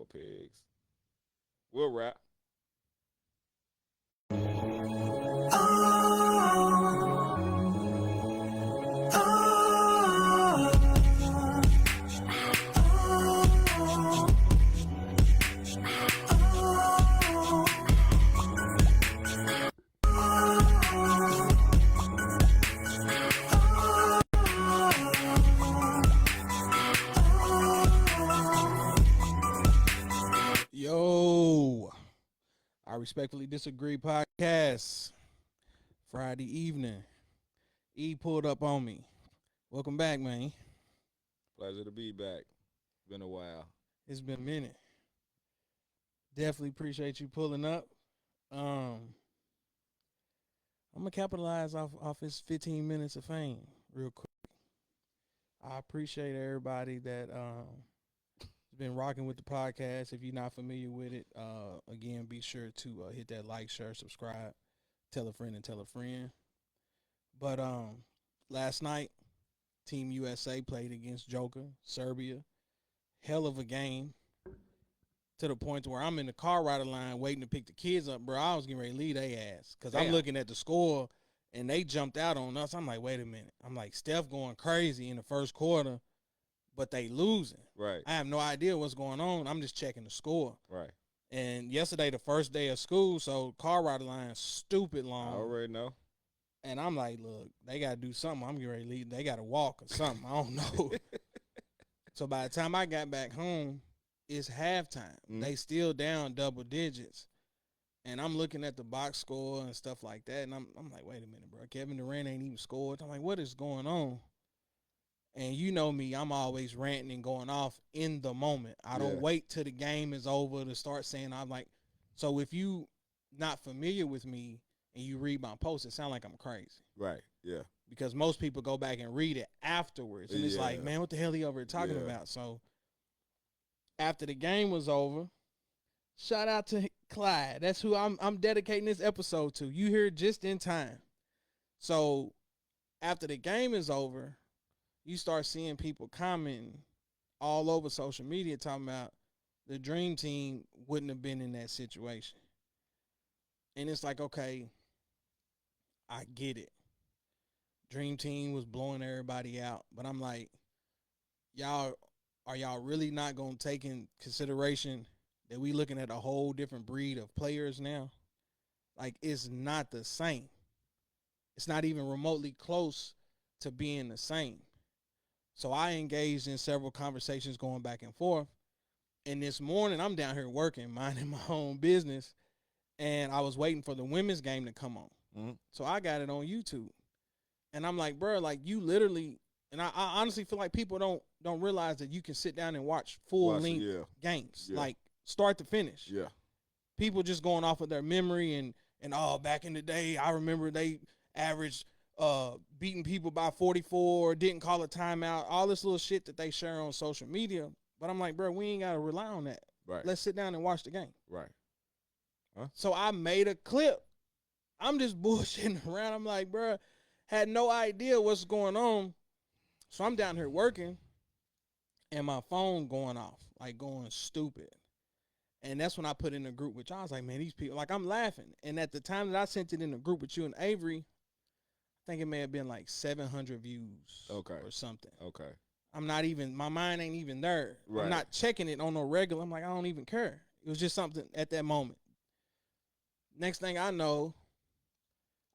more pigs. We'll wrap. Yo, I respectfully disagree podcast. Friday evening. E pulled up on me. Welcome back, man. Pleasure to be back. Been a while. It's been a minute. Definitely appreciate you pulling up. I'm gonna capitalize off his 15 minutes of fame real quick. I appreciate everybody that has been rocking with the podcast. If you're not familiar with it, again, be sure to hit that like, share, subscribe, tell a friend, and tell a friend. But last night, Team USA played against Joker, Serbia. Hell of a game. To the point to where I'm in the car rider line waiting to pick the kids up, bro. I was getting ready to leave their ass because I'm looking at the score and they jumped out on us. I'm like, wait a minute. I'm like, Steph going crazy in the first quarter, but they losing. Right. I have no idea what's going on. I'm just checking the score. Right. And yesterday, the first day of school, so car rider line stupid I long. already know. And I'm like, look, they got to do something. I'm getting ready to leave. They got to walk or something. I don't know. So by the time I got back home, it's halftime. They still down double digits. And I'm looking at the box score and stuff like that. And I'm like, wait a minute, bro. Kevin Durant ain't even scored. I'm like, what is going on? And you know me, I'm always ranting and going off in the moment. I don't wait till the game is over to start saying I'm like, so if you not familiar with me and you read my post, it sounds like I'm crazy. Right, yeah. Because most people go back and read it afterwards. And it's like, man, what the hell are you over here talking about? So after the game was over, shout out to Clyde. That's who I'm dedicating this episode to. You here just in time. So after the game is over, you start seeing people commenting all over social media talking about the dream team wouldn't have been in that situation. And it's like, okay, I get it. Dream team was blowing everybody out. But I'm like, are y'all really not going to take in consideration that we looking at a whole different breed of players now? Like, it's not the same. It's not even remotely close to being the same. So I engaged in several conversations going back and forth. And this morning, I'm down here working, minding my own business. And I was waiting for the women's game to come on. Mm-hmm. So I got it on YouTube. And I'm like, bro, like you literally, and I honestly feel like people don't realize that you can sit down and watch full-length games, like start to finish. Yeah. People just going off of their memory and back in the day, I remember they averaged beating people by 44, didn't call a timeout, all this little shit that they share on social media. But I'm like, bro, we ain't got to rely on that. Right. Let's sit down and watch the game. Right. Huh? So I made a clip. I'm just bullshitting around. I'm like, bro, had no idea what's going on. So I'm down here working, and my phone going off, like going stupid. And that's when I put in a group with y'all. I was like, man, these people, like I'm laughing. And at the time that I sent it in the group with you and Avery, I think it may have been like 700 views or something. Okay. I'm not even, my mind ain't even there. Right. I'm not checking it on no regular. I'm like, I don't even care. It was just something at that moment. Next thing I know,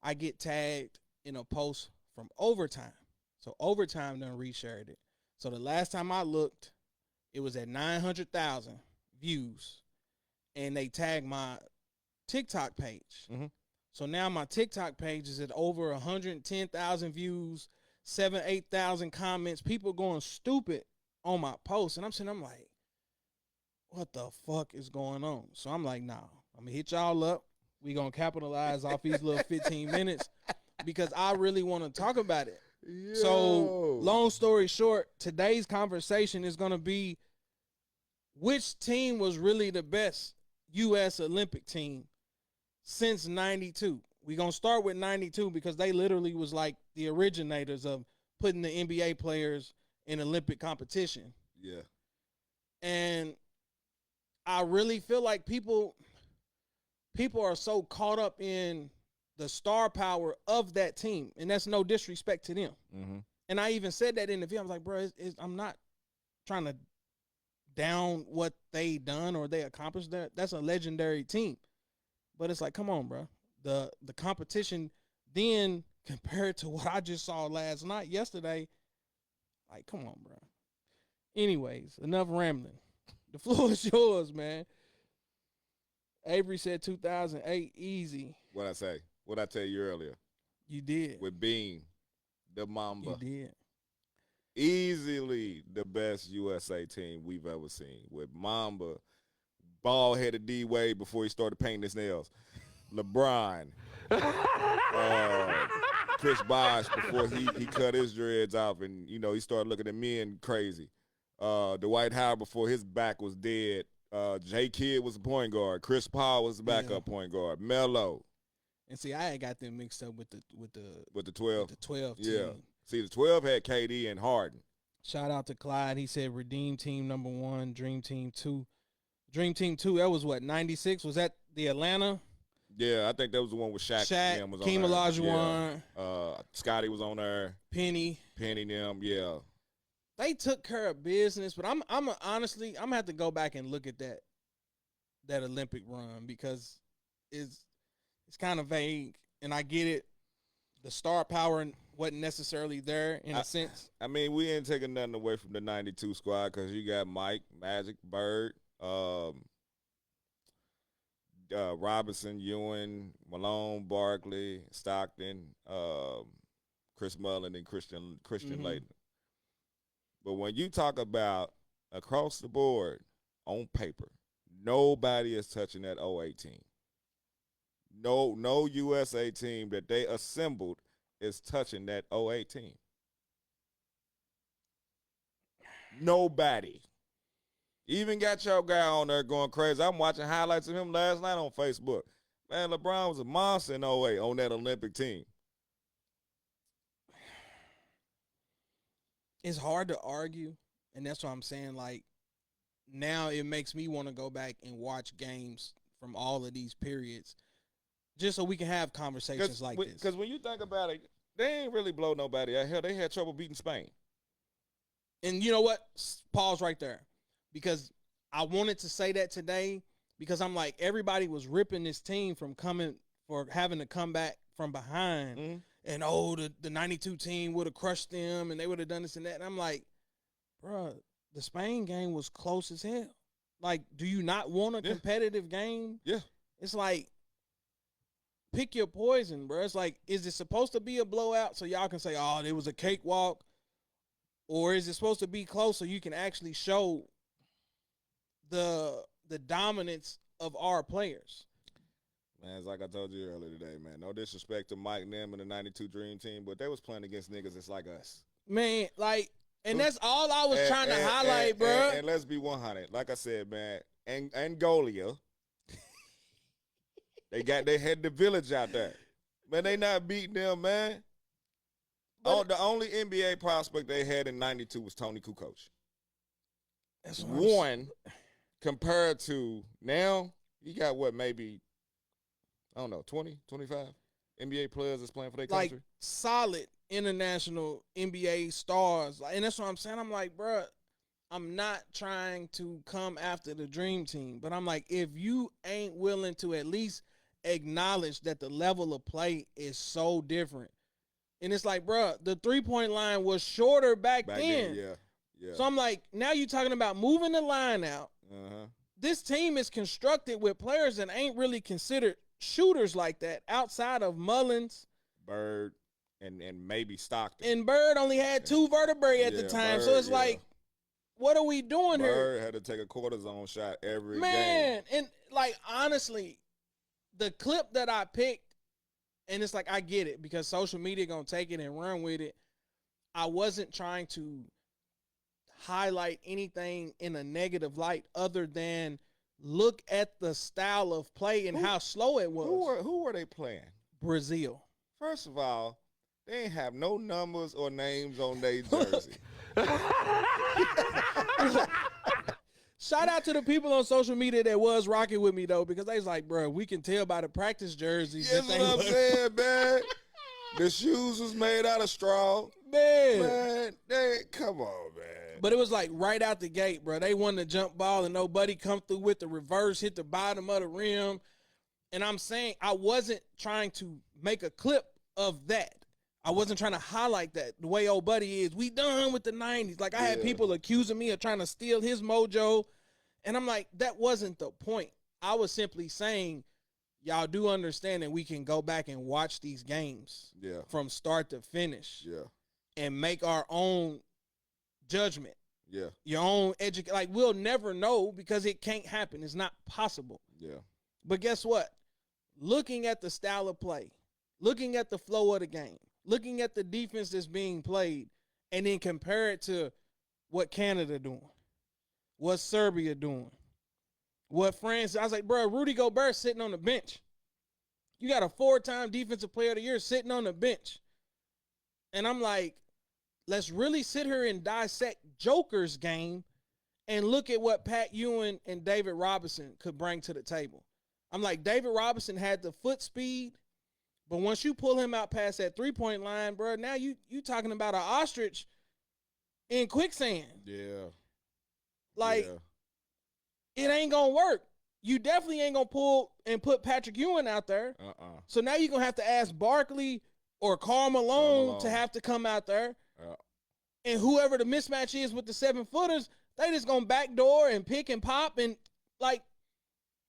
I get tagged in a post from Overtime. So Overtime done reshared it. So the last time I looked, it was at 900,000 views. And they tagged my TikTok page. Mm-hmm. So now my TikTok page is at over 110,000 views, 8,000 comments. People going stupid on my post. And I'm like, what the fuck is going on? So I'm like, nah, I'm going to hit y'all up. We going to capitalize off these little 15 minutes because I really want to talk about it. Yo. So long story short, today's conversation is going to be which team was really the best U.S. Olympic team since 92. We're going to start with 92 because they literally was like the originators of putting the NBA players in Olympic competition. Yeah. And I really feel like people are so caught up in the star power of that team, and that's no disrespect to them. Mm-hmm. And I even said that in the video. I was like, bro, I'm not trying to down what they done or they accomplished. That's a legendary team. But it's like, come on, bro. The competition then compared to what I just saw yesterday, like, come on, bro. Anyways, enough rambling. The floor is yours, man. Avery said 2008 easy. What I say? What I tell you earlier? You did. With Bean, the Mamba. You did. Easily the best USA team we've ever seen. With Mamba, bald-headed D-Wade before he started painting his nails. LeBron. Chris Bosh before he cut his dreads off and, you know, he started looking at men crazy. Dwight Howard before his back was dead. J. Kidd was the point guard. Chris Paul was the backup point guard. Melo. And see, I had got them mixed up with the 12. With the 12 team. Yeah. See, the 12 had KD and Harden. Shout out to Clyde. He said Redeem Team number 1, Dream Team 2. Dream Team 2, that was what, 96? Was that the Atlanta? Yeah, I think that was the one with Shaq. Shaq, was Keem on there. Olajuwon. Yeah. Scotty was on there. Penny, them, yeah. They took care of business, but honestly, I'm gonna have to go back and look at that Olympic run because it's kind of vague, and I get it. The star power wasn't necessarily there in a sense. I mean, we ain't taking nothing away from the 92 squad because you got Mike, Magic, Bird, Robinson, Ewing, Malone, Barkley, Stockton, Chris Mullin, and Christian Laettner. But when you talk about across the board on paper, nobody is touching that 08 team. No USA team that they assembled is touching that 08 team. Nobody. Even got your guy on there going crazy. I'm watching highlights of him last night on Facebook. Man, LeBron was a monster in 08 on that Olympic team. It's hard to argue, and that's what I'm saying. Like, now it makes me want to go back and watch games from all of these periods just so we can have conversations like this. Because when you think about it, they ain't really blow nobody out. Hell, they had trouble beating Spain. And you know what? Pause right there. Because I wanted to say that today because I'm like, everybody was ripping this team for having to come back from behind. Mm-hmm. And, the 92 team would have crushed them and they would have done this and that. And I'm like, bro, the Spain game was close as hell. Like, do you not want a competitive game? Yeah. It's like, pick your poison, bro. It's like, is it supposed to be a blowout so y'all can say, oh, it was a cakewalk? Or is it supposed to be close so you can actually show the dominance of our players? Man, it's like I told you earlier today, man. No disrespect to Mike and them and the 92 Dream Team, but they was playing against niggas that's like us. Man, like, and that's all I was trying to highlight, bro. And let's be 100. Like I said, man, Angolia, they had the village out there. Man, they not beating them, man. The only NBA prospect they had in 92 was Tony Kukoc. That's one compared to now, you got what, maybe, I don't know, 20, 25 NBA players that's playing for their country? Like, solid international NBA stars. And that's what I'm saying. I'm like, bro, I'm not trying to come after the Dream Team. But I'm like, if you ain't willing to at least acknowledge that the level of play is so different. And it's like, bro, the three-point line was shorter back then. Yeah. So I'm like, now you're talking about moving the line out. Uh-huh. This team is constructed with players that ain't really considered shooters like that outside of Mullins, Bird, and maybe Stockton. And Bird only had 2 vertebrae at the time. Bird, so it's like, what are we doing here? Bird had to take a cortisone shot every game. Man, and like, honestly, the clip that I picked, and it's like, I get it because social media going to take it and run with it. I wasn't trying to highlight anything in a negative light other than look at the style of play and how slow it was. Who were they playing? Brazil. First of all, they ain't have no numbers or names on their jersey. Shout out to the people on social media that was rocking with me though, because they was like, bro, we can tell by the practice jerseys. That's what I'm saying, man. The shoes was made out of straw. Man, come on, man. But it was like right out the gate, bro. They won the jump ball and nobody come through with the reverse, hit the bottom of the rim. And I'm saying I wasn't trying to make a clip of that. I wasn't trying to highlight that the way old buddy is. We done with the 90s. Like I had people accusing me of trying to steal his mojo. And I'm like, that wasn't the point. I was simply saying, y'all do understand that we can go back and watch these games from start to finish and make our own judgment. Yeah. Your own education. Like we'll never know because it can't happen. It's not possible. Yeah. But guess what? Looking at the style of play, looking at the flow of the game, looking at the defense that's being played, and then compare it to what Canada doing, what Serbia doing, what France. I was like, bro, Rudy Gobert sitting on the bench. You got a 4-time defensive player of the year sitting on the bench. And I'm like, let's really sit here and dissect Joker's game and look at what Pat Ewing and David Robinson could bring to the table. I'm like, David Robinson had the foot speed, but once you pull him out past that three-point line, bro, now you talking about an ostrich in quicksand. Yeah. Like, it ain't going to work. You definitely ain't going to pull and put Patrick Ewing out there. So now you're going to have to ask Barkley or Karl Malone to have to come out there. And whoever the mismatch is with the 7-footers, they just going to backdoor and pick and pop and, like,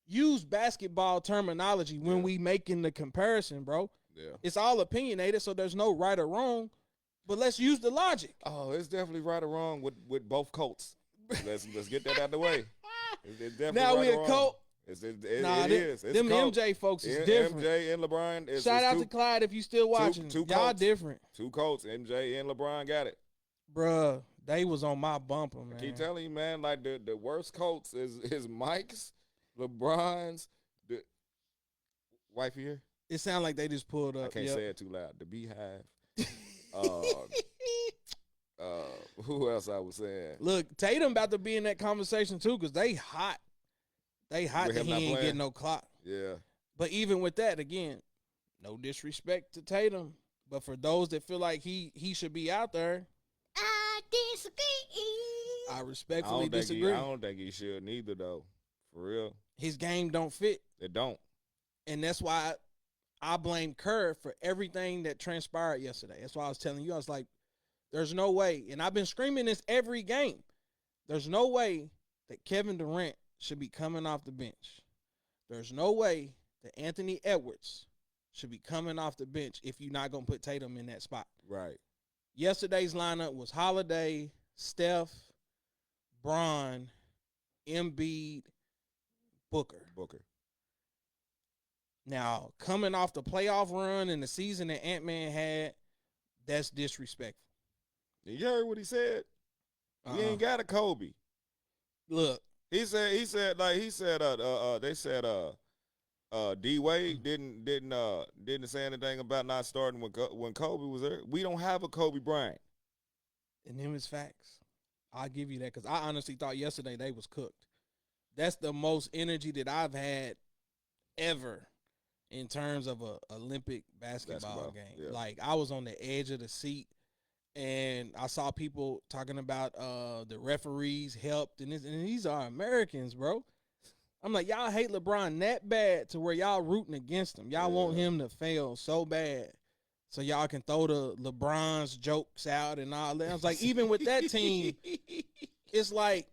use basketball terminology when we making the comparison, bro. Yeah. It's all opinionated, so there's no right or wrong. But let's use the logic. Oh, it's definitely right or wrong with both Colts. Let's get that out of the way. It's definitely now right we a Colt. It is. It's them MJ folks is different. MJ and LeBron. Shout out to Clyde if you still watching. Two Y'all Colts. different. Two Colts. MJ and LeBron got it. Bruh, they was on my bumper, man. I keep telling you, man, like the worst Colts is Mike's, LeBron's, the wife here. It sounded like they just pulled up. I can't say it too loud. The Beehive. Who else I was saying? Look, Tatum about to be in that conversation too because they hot. They hot that he ain't getting no clock. Yeah. But even with that, again, no disrespect to Tatum, but for those that feel like he should be out there, I disagree. I respectfully disagree. I don't think he should neither, though. For real. His game don't fit. It don't. And that's why I blame Kerr for everything that transpired yesterday. That's why I was telling you. I was like, there's no way. And I've been screaming this every game. There's no way that Kevin Durant should be coming off the bench. There's no way that Anthony Edwards should be coming off the bench if you're not going to put Tatum in that spot. Right. Yesterday's lineup was Holiday, Steph, Bron, Embiid, Booker. Now, coming off the playoff run and the season that Ant-Man had, that's disrespectful. You heard what he said? He ain't got a Kobe. Look. They said D Wade didn't say anything about not starting when Kobe was there. We don't have a Kobe Bryant. And them is facts. I'll give you that because I honestly thought yesterday they was cooked. That's the most energy that I've had ever in terms of a Olympic basketball game. Yeah. Like I was on the edge of the seat. And I saw people talking about the referees helped, and these are Americans, bro. I'm like, y'all hate LeBron that bad to where y'all rooting against him. Y'all want him to fail so bad so y'all can throw the LeBron's jokes out and all that. I was like, even with that team, it's like,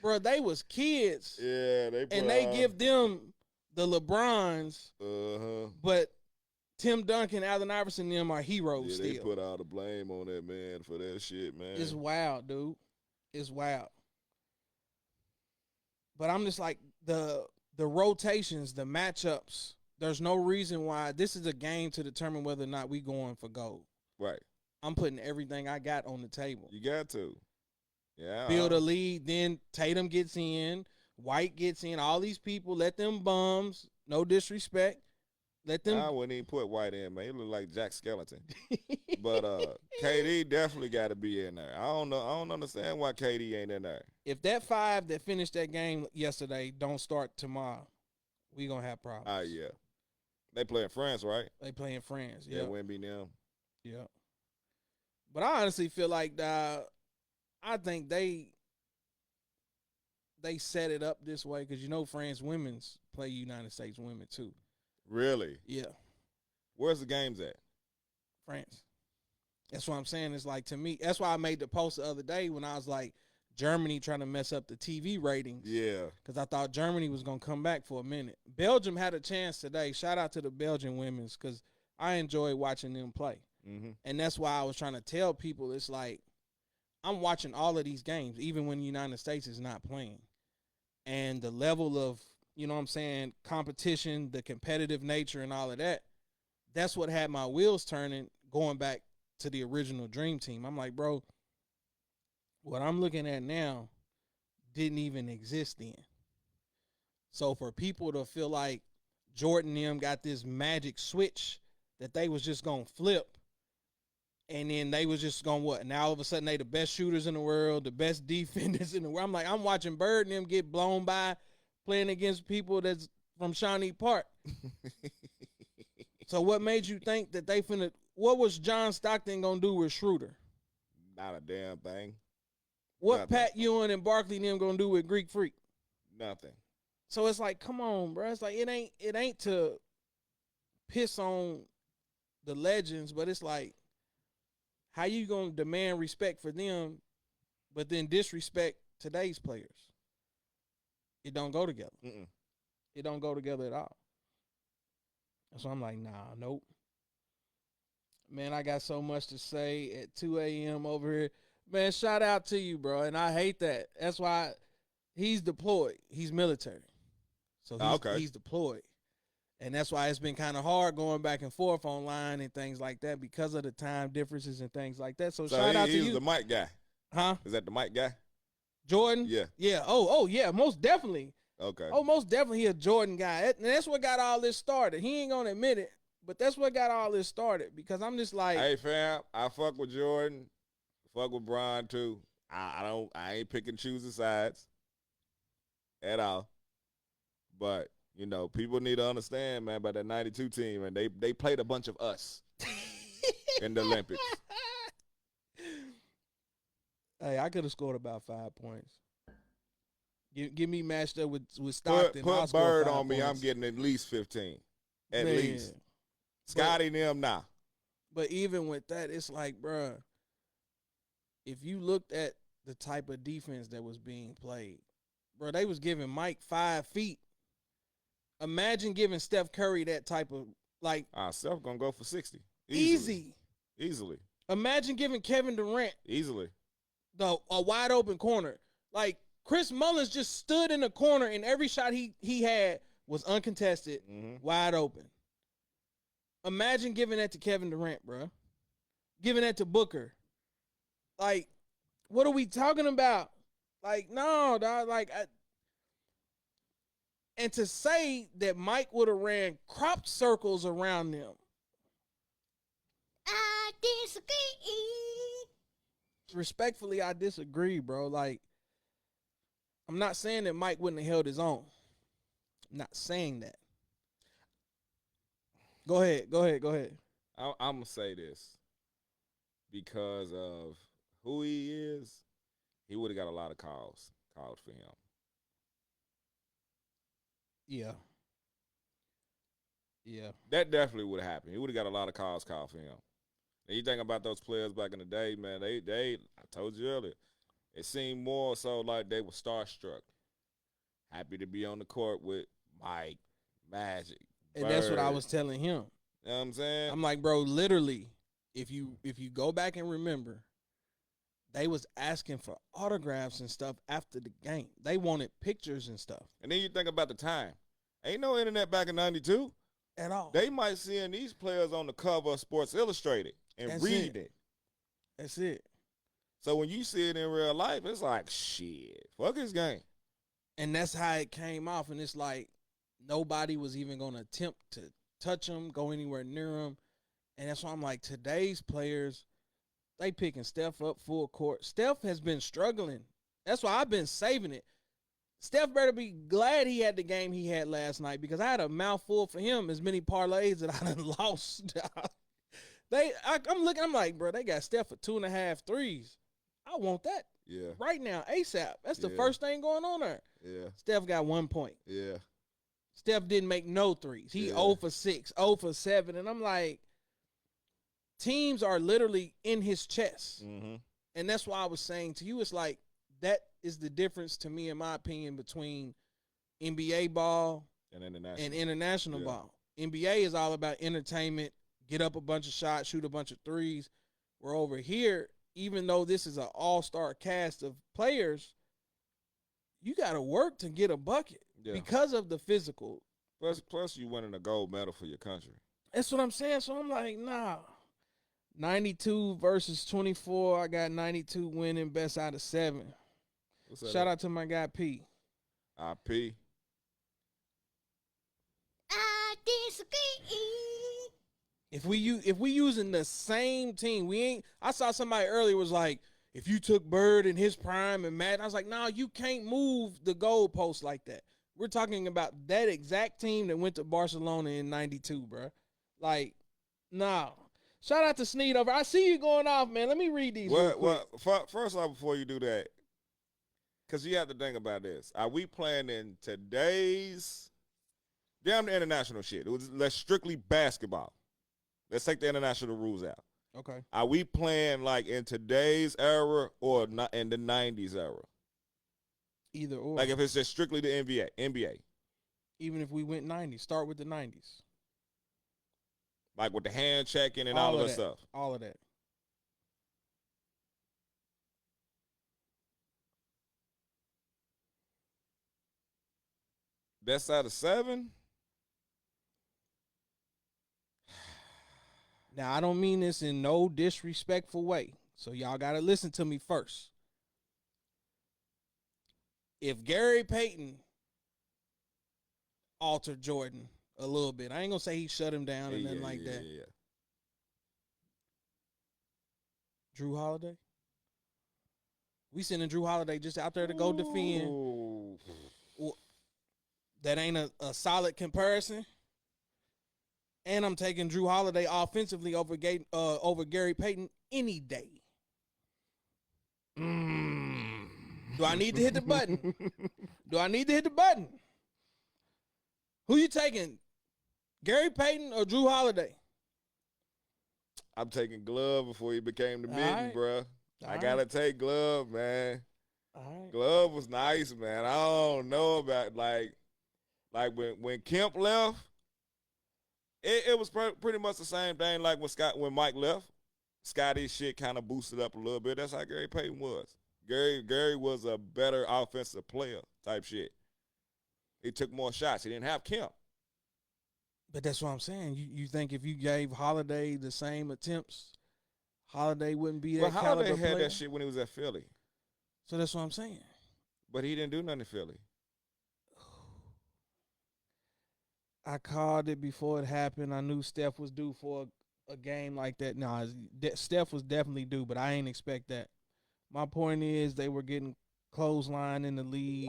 bro, they was kids. Yeah, they give them the LeBrons, but Tim Duncan, Allen Iverson, them are heroes still. They put all the blame on that man for that shit, man. It's wild, dude. It's wild. But I'm just like, the rotations, the matchups, there's no reason why. This is a game to determine whether or not we going for gold. Right. I'm putting everything I got on the table. You got to. Yeah. Build a lead, then Tatum gets in, White gets in, all these people, let them bums, no disrespect. Let I them. wouldn't even put White in, man. He look like Jack Skellington. But KD definitely got to be in there. I don't know. I don't understand why KD ain't in there. If that 5 that finished that game yesterday don't start tomorrow, we gonna have problems. Yeah. They play in France, right? They playing France. Yeah, Yeah, Wemby them. yeah. But I honestly feel like I think they set it up this way because France women's play United States women too. Really? Yeah, Where's the games at? France. That's what I'm saying. It's like, to me, that's why I made the post the other day when I was like, Germany trying to mess up the TV ratings. Yeah. Because I thought Germany was going to come back for a minute. Belgium had a chance today. Shout out to the Belgian women's because I enjoy watching them play. Mm-hmm. And that's why I was trying to tell people, it's like, I'm watching all of these games, even when the United States is not playing. And the level of, competition, the competitive nature and all of that, that's what had my wheels turning going back to the original Dream Team. I'm like, bro, what I'm looking at now didn't even exist then. So for people to feel like Jordan and them got this magic switch that they was just going to flip, and then they was just going, what? Now all of a sudden they the best shooters in the world, the best defenders in the world. I'm like, I'm watching Bird and them get blown by playing against people that's from Shawnee Park. So what made you think that what was John Stockton going to do with Schroeder? Not a damn thing. What Nothing. Pat Ewing and Barkley and them going to do with Greek Freak? Nothing. So it's like, come on, bro. It's like, it ain't to piss on the legends, but it's like, how you going to demand respect for them, but then disrespect today's players? It don't go together. Mm-mm. It don't go together at all. So I'm like, nah, nope. Man, I got so much to say at 2 a.m. over here. Man, shout out to you, bro. And I hate that. That's why he's deployed. He's military. So he's deployed. And that's why it's been kind of hard going back and forth online and things like that because of the time differences and things like that. So shout out to you. He's the mic guy. Huh? Is that the mic guy? Jordan? Yeah. Yeah. Oh, yeah, most definitely. Okay. Oh, most definitely he a Jordan guy. And that's what got all this started. He ain't going to admit it, but that's what got all this started because I'm just like. Hey, fam, I fuck with Jordan. Fuck with Bron, too. I ain't picking choosing sides at all. But, people need to understand, man, about that 92 team, and they played a bunch of us in the Olympics. Hey, I could have scored about 5 points. Give me matched up with Stockton. Put Bird on me, I'm getting at least 15. At least. Scotty and them now. But even with that, it's like, bruh, if you looked at the type of defense that was being played, bro, they was giving Mike 5 feet. Imagine giving Steph Curry that type of, like. Steph going to go for 60. Easily. Imagine giving Kevin Durant. Easily. A wide open corner. Like, Chris Mullins just stood in the corner, and every shot he had was uncontested, wide open. Imagine giving that to Kevin Durant, bro. Giving that to Booker. Like, what are we talking about? Like, no, dog. Like, and to say that Mike would have ran crop circles around them. I disagree. Respectfully, I disagree, bro. Like, I'm not saying that Mike wouldn't have held his own. I'm not saying that. Go ahead. I'm going to say this. Because of who he is, he would have got a lot of calls for him. Yeah. That definitely would have happened. He would have got a lot of calls called for him. And you think about those players back in the day, man, they I told you earlier, it seemed more so like they were starstruck. Happy to be on the court with Mike, Magic, And Bird. that's what I was telling him. You know what I'm saying? I'm like, bro, literally, if you go back and remember, they was asking for autographs and stuff after the game. They wanted pictures and stuff. And then you think about the time. Ain't no internet back in 92. At all. They might seeing these players on the cover of Sports Illustrated and reading it. That's it. So when you see it in real life, it's like, shit, fuck his game. And that's how it came off. And it's like nobody was even going to attempt to touch him, go anywhere near him. And that's why I'm like, today's players, they picking Steph up full court. Steph has been struggling. That's why I've been saving it. Steph better be glad he had the game he had last night because I had a mouthful for him, as many parlays that I done lost. I'm like, bro, they got Steph for 2.5 threes. I want that. Yeah. Right now, ASAP. That's the first thing going on there. Yeah. Steph got 1 point. Yeah. Steph didn't make no threes. He 0 for 6, 0 for 7. And I'm like, teams are literally in his chest. Mm-hmm. And that's why I was saying to you, it's like, that is the difference to me, in my opinion, between NBA ball and international ball. NBA is all about entertainment, get up a bunch of shots, shoot a bunch of threes. We're over here, even though this is an all-star cast of players, you got to work to get a bucket because of the physical. Plus, you winning a gold medal for your country. That's what I'm saying. So I'm like, nah. 92 versus 24. I got 92 winning, best out of 7. Shout out to my guy P. P. I disagree. If we using the same team, we ain't. I saw somebody earlier was like, if you took Bird in his prime and Matt, I was like, no, you can't move the goalpost like that. We're talking about that exact team that went to Barcelona in 92, bro. Like, no. Shout out to Sneed over. I see you going off, man. Let me read these. Well, first off, before you do that, because you have to think about this. Are we playing in today's damn the international shit? Let's strictly basketball. Let's take the international rules out. Okay. Are we playing like in today's era or not in the 90s era? Either or. Like if it's just strictly the NBA. Even if we went 90s, start with the 90s. Like with the hand checking and all of that stuff. All of that. Best out of 7? Now, I don't mean this in no disrespectful way, so y'all got to listen to me first. If Gary Payton altered Jordan a little bit, I ain't going to say he shut him down and nothing like that. Yeah. Jrue Holiday? We sending Jrue Holiday just out there to go defend. Well, that ain't a solid comparison. And I'm taking Jrue Holiday offensively over Gary Payton any day. Do I need to hit the button? Who you taking? Gary Payton or Jrue Holiday? I'm taking Glove before he became the mitten, right. bruh. I gotta take Glove, man. All right. Glove was nice, man. I don't know about like when Kemp left. It was pretty much the same thing like when Mike left. Scotty's shit kind of boosted up a little bit. That's how Gary Payton was. Gary was a better offensive player type shit. He took more shots. He didn't have Kemp. But that's what I'm saying. You think if you gave Holiday the same attempts, Holiday wouldn't be that caliber Holiday had player? that shit when he was at Philly. So that's what I'm saying. But he didn't do nothing in Philly. I called it before it happened. I knew Steph was due for a game like that. No, Steph was definitely due, but I ain't expect that. My point is they were getting clothesline in the league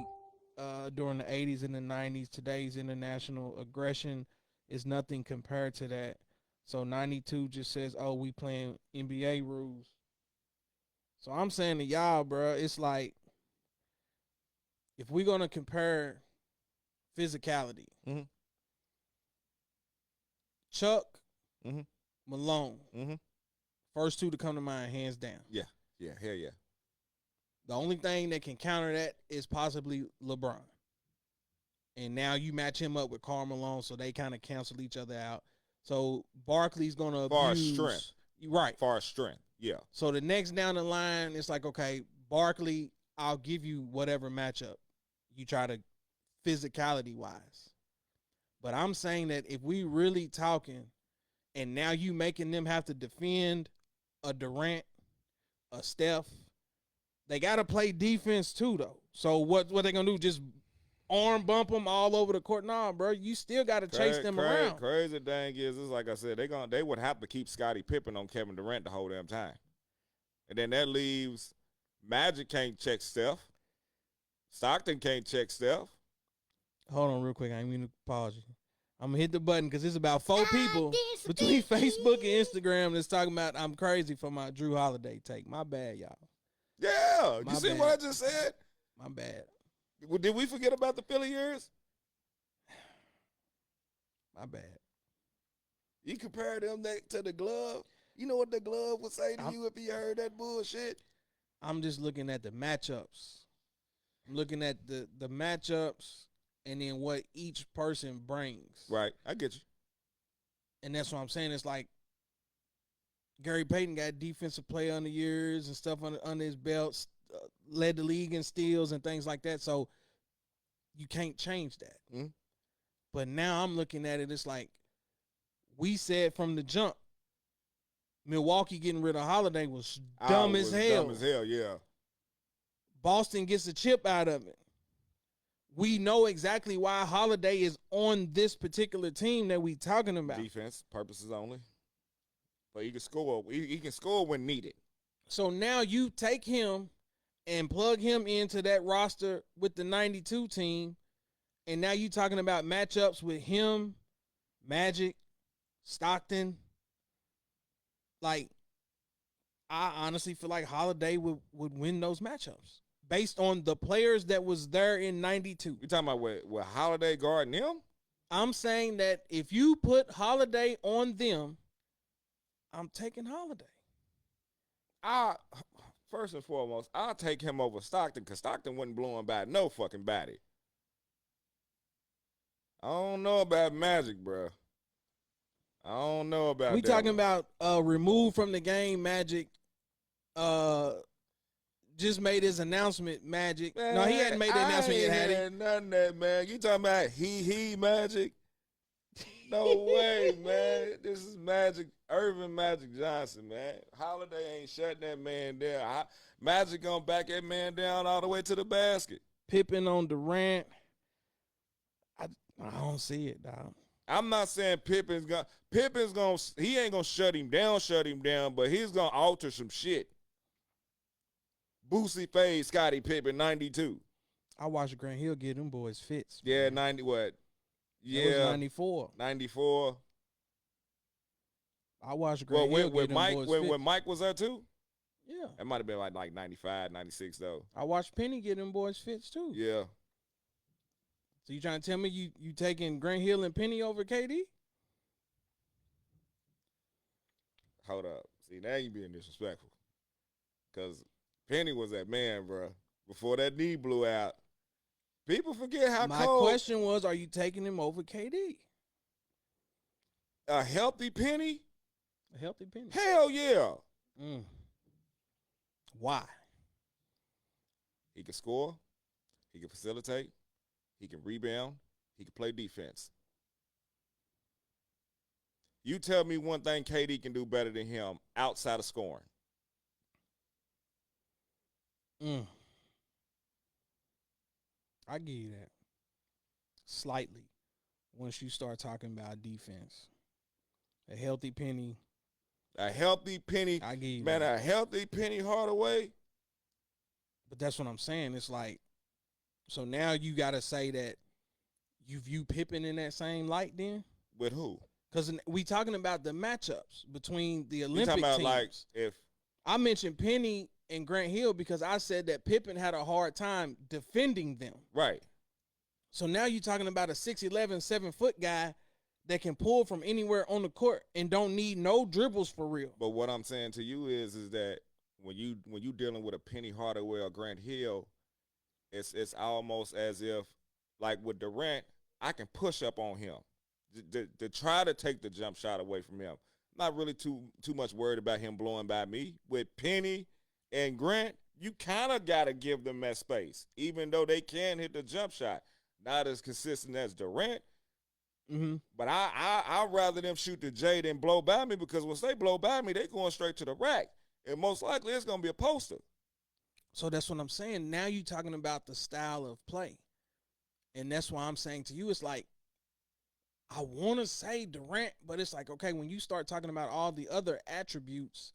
during the 80s and the 90s. Today's international aggression is nothing compared to that. So 92 just says, oh, we playing NBA rules. So I'm saying to y'all, bro, it's like if we're going to compare physicality, Chuck, Malone, first two to come to mind, hands down. Yeah, hell yeah. The only thing that can counter that is possibly LeBron. And now you match him up with Karl Malone, so they kind of cancel each other out. So Barkley's going to abuse. strength. Right. Far strength, yeah. So the next down the line, it's like, okay, Barkley, I'll give you whatever matchup you try to physicality-wise. But I'm saying that if we really talking and now you making them have to defend a Durant, a Steph, they got to play defense too, though. So what they going to do, just arm bump them all over the court. Nah, bro, you still got to chase them around. Crazy thing is like I said, they would have to keep Scottie Pippen on Kevin Durant the whole damn time, and then that leaves Magic can't check Steph, Stockton can't check Steph. Hold on, real quick. I ain't mean to pause you. I'm gonna hit the button because it's about 4 people between Facebook and Instagram that's talking about I'm crazy for my Drew Holiday take. My bad, y'all. Yeah, My you see bad. what I just said? My bad. Did we forget about the Philly years? My bad. You compare them to the glove. You know what the glove would say to you if he heard that bullshit? I'm just looking at the matchups. I'm looking at the matchups and then what each person brings. Right, I get you. And that's what I'm saying. It's like Gary Payton got defensive player on the years and stuff under his belt, led the league in steals and things like that. So you can't change that. Mm-hmm. But now I'm looking at it, it's like we said from the jump, Milwaukee getting rid of Holiday was dumb as hell. Dumb as hell, yeah. Boston gets a chip out of it. We know exactly why Holiday is on this particular team that we talking about. Defense purposes only. But he can score. He can score when needed. So now you take him and plug him into that roster with the 92 team, and now you talking about matchups with him, Magic, Stockton. Like, I honestly feel like Holiday would win those matchups based on the players that was there in 92. You talking about with Holiday guarding him? I'm saying that if you put Holiday on them, I'm taking Holiday. First and foremost, I'll take him over Stockton because Stockton wasn't blowing by no fucking body. I don't know about Magic, bro. I don't know about we that talking one. about removed from the game Magic. Just made his announcement, Magic. Man, no, he hadn't made the announcement yet, had he? Nothing of that, man. You talking about he Magic? No way, man. This is Magic, Irvin Magic Johnson, man. Holiday ain't shutting that man down. Magic gonna back that man down all the way to the basket. Pippen on Durant. I don't see it, dog. I'm not saying Pippen's gonna he ain't gonna shut him down, but he's gonna alter some shit. Boosie fade Scottie Pippen 92. I watched Grant Hill get them boys fits. Yeah, 90 what? Yeah, it was 94. 94. I watched Grant Hill get them boys fits. When Mike was there too? Yeah. It might have been like 95, 96 though. I watched Penny get them boys fits too. Yeah. So you trying to tell me you taking Grant Hill and Penny over KD? Hold up. See, now you being disrespectful. Because Penny was that man, bro. Before that knee blew out. People forget how My cold. My question was, are you taking him over KD? A healthy Penny? A healthy Penny? Hell yeah. Why? He can score. He can facilitate. He can rebound. He can play defense. You tell me one thing KD can do better than him outside of scoring. I give you that. Slightly. Once you start talking about defense. A healthy Penny. A healthy Penny. I give you man, that. A healthy Penny Hardaway. But that's what I'm saying. It's like, so now you got to say that you view Pippen in that same light then? With who? Because we talking about the matchups between the Olympic talking about teams. like if I mentioned Penny and Grant Hill because I said that Pippen had a hard time defending them. Right. So now you're talking about a 6'11", 7-foot guy that can pull from anywhere on the court and don't need no dribbles for real. But what I'm saying to you is that when you dealing with a Penny Hardaway or Grant Hill, it's almost as if like with Durant, I can push up on him to try to take the jump shot away from him. Not really too much worried about him blowing by me. With Penny and Grant, you kind of got to give them that space, even though they can hit the jump shot. Not as consistent as Durant. Mm-hmm. But I'd rather them shoot the J than blow by me because once they blow by me, they going straight to the rack. And most likely it's going to be a poster. So that's what I'm saying. Now you're talking about the style of play. And that's why I'm saying to you, it's like, I want to say Durant, but it's like, okay, when you start talking about all the other attributes,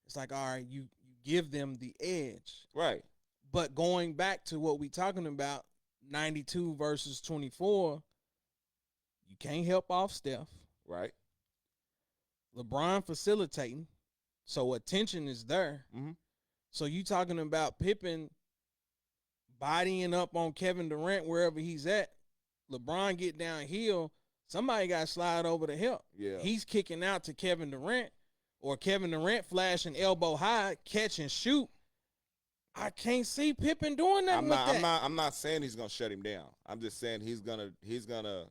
it's like, all right, you give them the edge. Right. But going back to what we talking about, 92 versus 24, you can't help off Steph. Right. LeBron facilitating, so attention is there. Mm-hmm. So you talking about Pippen bodying up on Kevin Durant wherever he's at. LeBron get downhill, somebody got to slide over to help. Yeah. He's kicking out to Kevin Durant, or Kevin Durant flashing elbow high, catch and shoot. I can't see Pippen doing nothing with that. I'm not saying he's gonna shut him down. I'm just saying he's gonna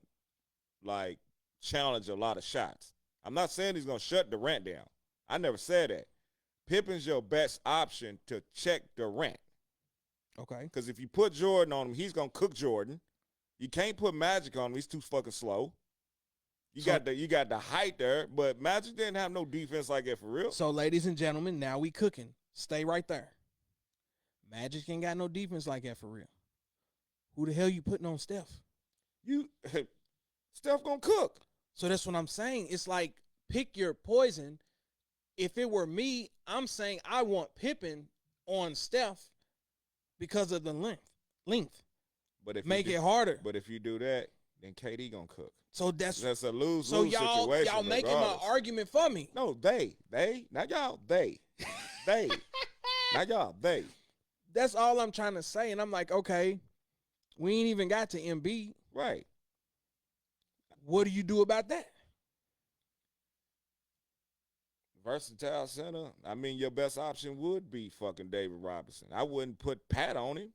like challenge a lot of shots. I'm not saying he's gonna shut Durant down. I never said that. Pippen's your best option to check Durant. Okay. Because if you put Jordan on him, he's gonna cook Jordan. You can't put Magic on him; he's too fucking slow. You got the height there, but Magic didn't have no defense like that for real. So, ladies and gentlemen, now we cooking. Stay right there. Magic ain't got no defense like that for real. Who the hell you putting on Steph? Steph gonna cook. So that's what I'm saying. It's like, pick your poison. If it were me, I'm saying I want Pippen on Steph because of the length. But if make it harder. But if you do that, then KD gonna cook. So that's a lose so situation. Y'all making my argument for me. No, they, not y'all, they, not y'all, they. That's all I'm trying to say, and I'm like, okay, we ain't even got to Embiid. Right. What do you do about that? Versatile center. I mean, your best option would be fucking David Robinson. I wouldn't put Pat on him.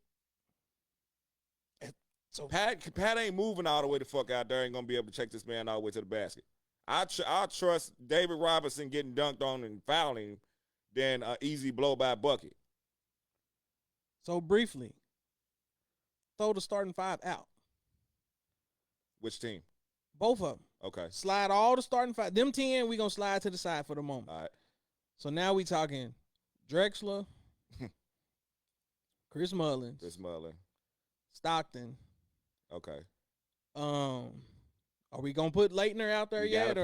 So Pat ain't moving all the way the fuck out there. Ain't gonna be able to check this man all the way to the basket. I trust David Robinson getting dunked on and fouling him than an easy blow by bucket. So briefly, throw the starting five out. Which team? Both of them. Okay. Slide all the starting five. Them 10, we gonna slide to the side for the moment. All right. So now we talking Drexler, Chris Mullins, Stockton. Okay. Are we gonna put Leitner out there yet?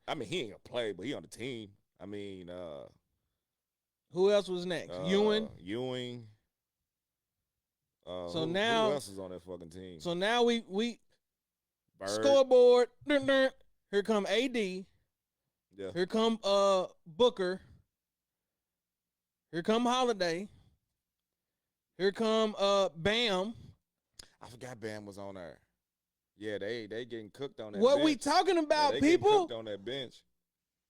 I mean, he ain't gonna play, but he on the team. I mean, who else was next? Ewing. So now who else is on that fucking team? So now we Bird. Scoreboard. Here come AD. Yeah. Here come Booker. Here come Holiday. Here come Bam. I forgot Bam was on there. Yeah, they getting cooked on that what bench. We talking about, they people? Getting cooked on that bench.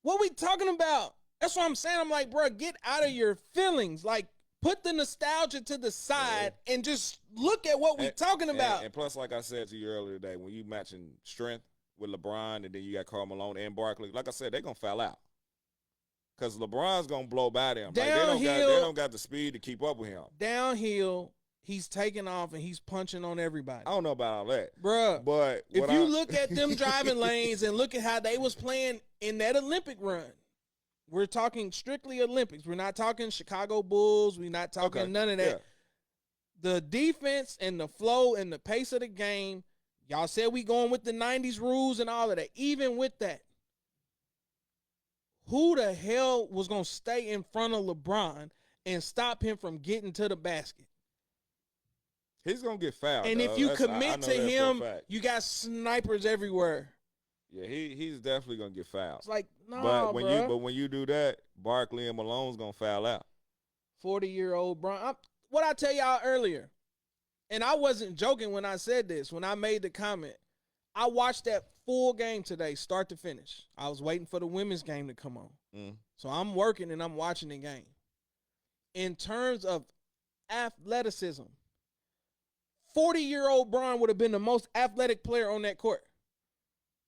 What we talking about? That's what I'm saying. I'm like, bro, get out of your feelings. Like, put the nostalgia to the side and just look at what we talking about. And plus, like I said to you earlier today, when you matching strength with LeBron and then you got Karl Malone and Barkley, like I said, they're going to foul out. Because LeBron's going to blow by them. Like, they don't got the speed to keep up with him. Downhill, he's taking off and he's punching on everybody. I don't know about all that. Bruh. But if you look at them driving lanes and look at how they was playing in that Olympic run, we're talking strictly Olympics. We're not talking Chicago Bulls. We're not talking none of that. Yeah. The defense and the flow and the pace of the game, y'all said we going with the 90s rules and all of that. Even with that, who the hell was going to stay in front of LeBron and stop him from getting to the basket? He's going to get fouled. And if you commit to him, you got snipers everywhere. Yeah, he's definitely going to get fouled. It's like, no, but when you do that, Barkley and Malone's going to foul out. 40-year-old Bron. What I tell y'all earlier, and I wasn't joking when I said this, when I made the comment, I watched that full game today, start to finish. I was waiting for the women's game to come on. So I'm working and I'm watching the game. In terms of athleticism, 40-year-old Bron would have been the most athletic player on that court.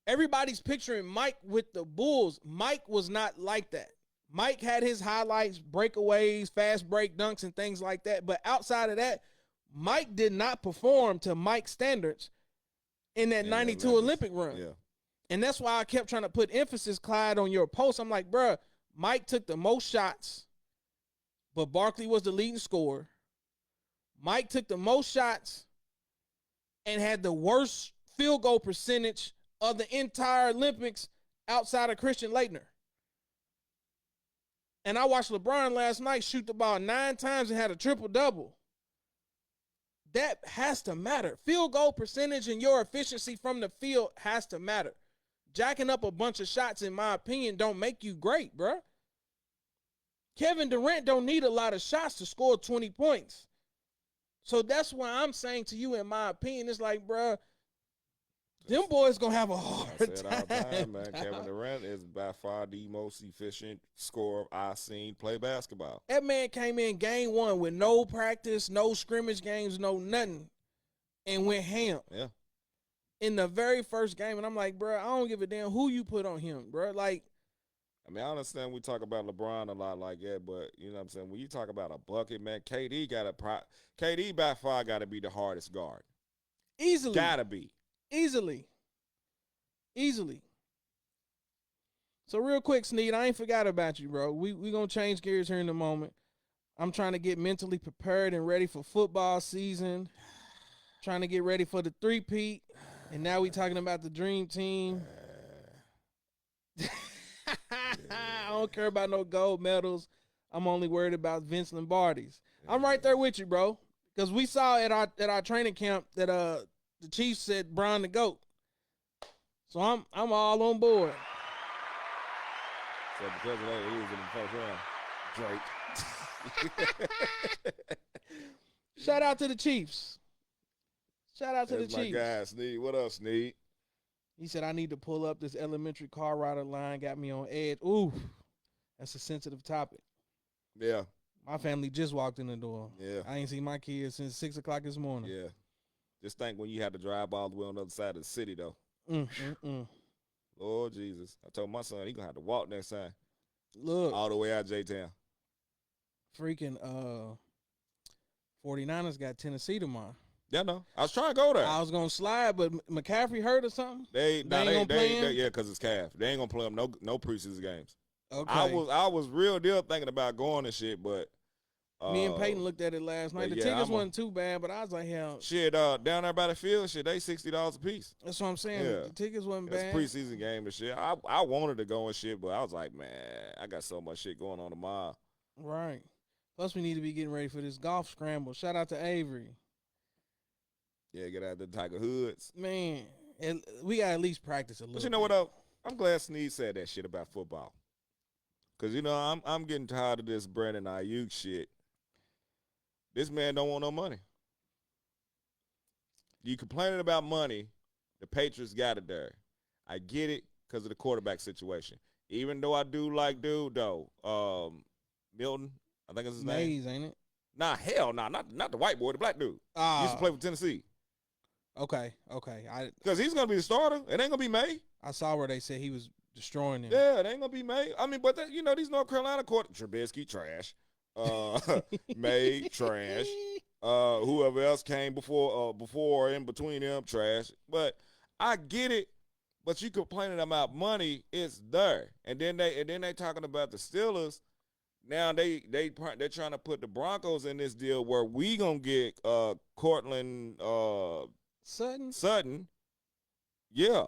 Everybody's picturing Mike with the Bulls. Mike was not like that. Mike had his highlights, breakaways, fast break dunks, and things like that. But outside of that, Mike did not perform to Mike's standards in that 92 Olympic run. Yeah. And that's why I kept trying to put emphasis, Clyde, on your post. I'm like, bruh, Mike took the most shots, but Barkley was the leading scorer. Mike took the most shots, and had the worst field goal percentage of the entire Olympics outside of Christian Laettner. And I watched LeBron last night shoot the ball 9 times and had a triple-double. That has to matter. Field goal percentage and your efficiency from the field has to matter. Jacking up a bunch of shots, in my opinion, don't make you great, bro. Kevin Durant don't need a lot of shots to score 20 points. So that's why I'm saying to you, in my opinion, it's like, bro, them boys gonna have a hard I said all the time, time, man. Kevin Durant is by far the most efficient scorer I've seen play basketball. That man came in game 1 with no practice, no scrimmage games, no nothing, and went ham. Yeah. In the very first game, and I'm like, bro, I don't give a damn who you put on him, bro. Like, I mean, I understand we talk about LeBron a lot like that, but you know what I'm saying? When you talk about a bucket, man, KD by far got to be the hardest guard. easily. Gotta be. Easily. So real quick, Sneed, I ain't forgot about you, bro. We gonna change gears here in a moment. I'm trying to get mentally prepared and ready for football season. Trying to get ready for the three-peat. And now we talking about the dream team. I don't care about no gold medals. I'm only worried about Vince Lombardi's. I'm right there with you, bro. Because we saw at our training camp that the Chiefs said Brian the GOAT. So I'm all on board. So because of that, he was in the first round. Drake. Shout out to the Chiefs. Shout out to That's the my Chiefs. guy, Sneed. What up, Sneed? He said, I need to pull up this elementary car rider line. Got me on edge. Ooh, that's a sensitive topic. Yeah. My family just walked in the door. Yeah. I ain't seen my kids since 6 o'clock this morning. Yeah. Just think when you had to drive all the way on the other side of the city, though. Lord Jesus. I told my son he going to have to walk next time. Look, All the way out J-Town. freaking 49ers got Tennessee tomorrow. Yeah, no. I was trying to go there. I was going to slide, but McCaffrey hurt or something? They ain't gonna play him? yeah, because it's calf. They ain't going to play him no preseason games. Okay. I was real deal thinking about going and shit, but Me and Peyton looked at it last night. The yeah, tickets wasn't too bad, but I was like, hell, shit, down there by the field, shit, they $60 a piece. that's what I'm saying. Yeah. The tickets wasn't It's a bad. preseason game and shit. I wanted to go and shit, but I was like, man, I got so much shit going on tomorrow. Right. Plus, we need to be getting ready for this golf scramble. Shout out to Avery. Yeah, get out the Tiger Hoods. Man, we got to at least practice a little But you know what, though? I'm glad Sneed said that shit about football. Because, you know, I'm getting tired of this Brandon Ayuk shit. This man don't want no money. You complaining about money, the Patriots got it there. I get it because of the quarterback situation. Even though I do like dude, though, Milton, I think it's his name. Mays, ain't it? Nah, hell nah, not the white boy, the black dude. He used to play for Tennessee. Okay. Because he's going to be the starter. It ain't going to be May. I saw where they said he was destroying him. Yeah, it ain't going to be May. I mean, but, you know, these North Carolina Trubisky, trash. May, trash. Whoever else came before or in between them, trash. But I get it. But you complaining about money, it's there. And then they talking about the Steelers. Now they're trying to put the Broncos in this deal where we gonna get Cortland Sutton. Yeah.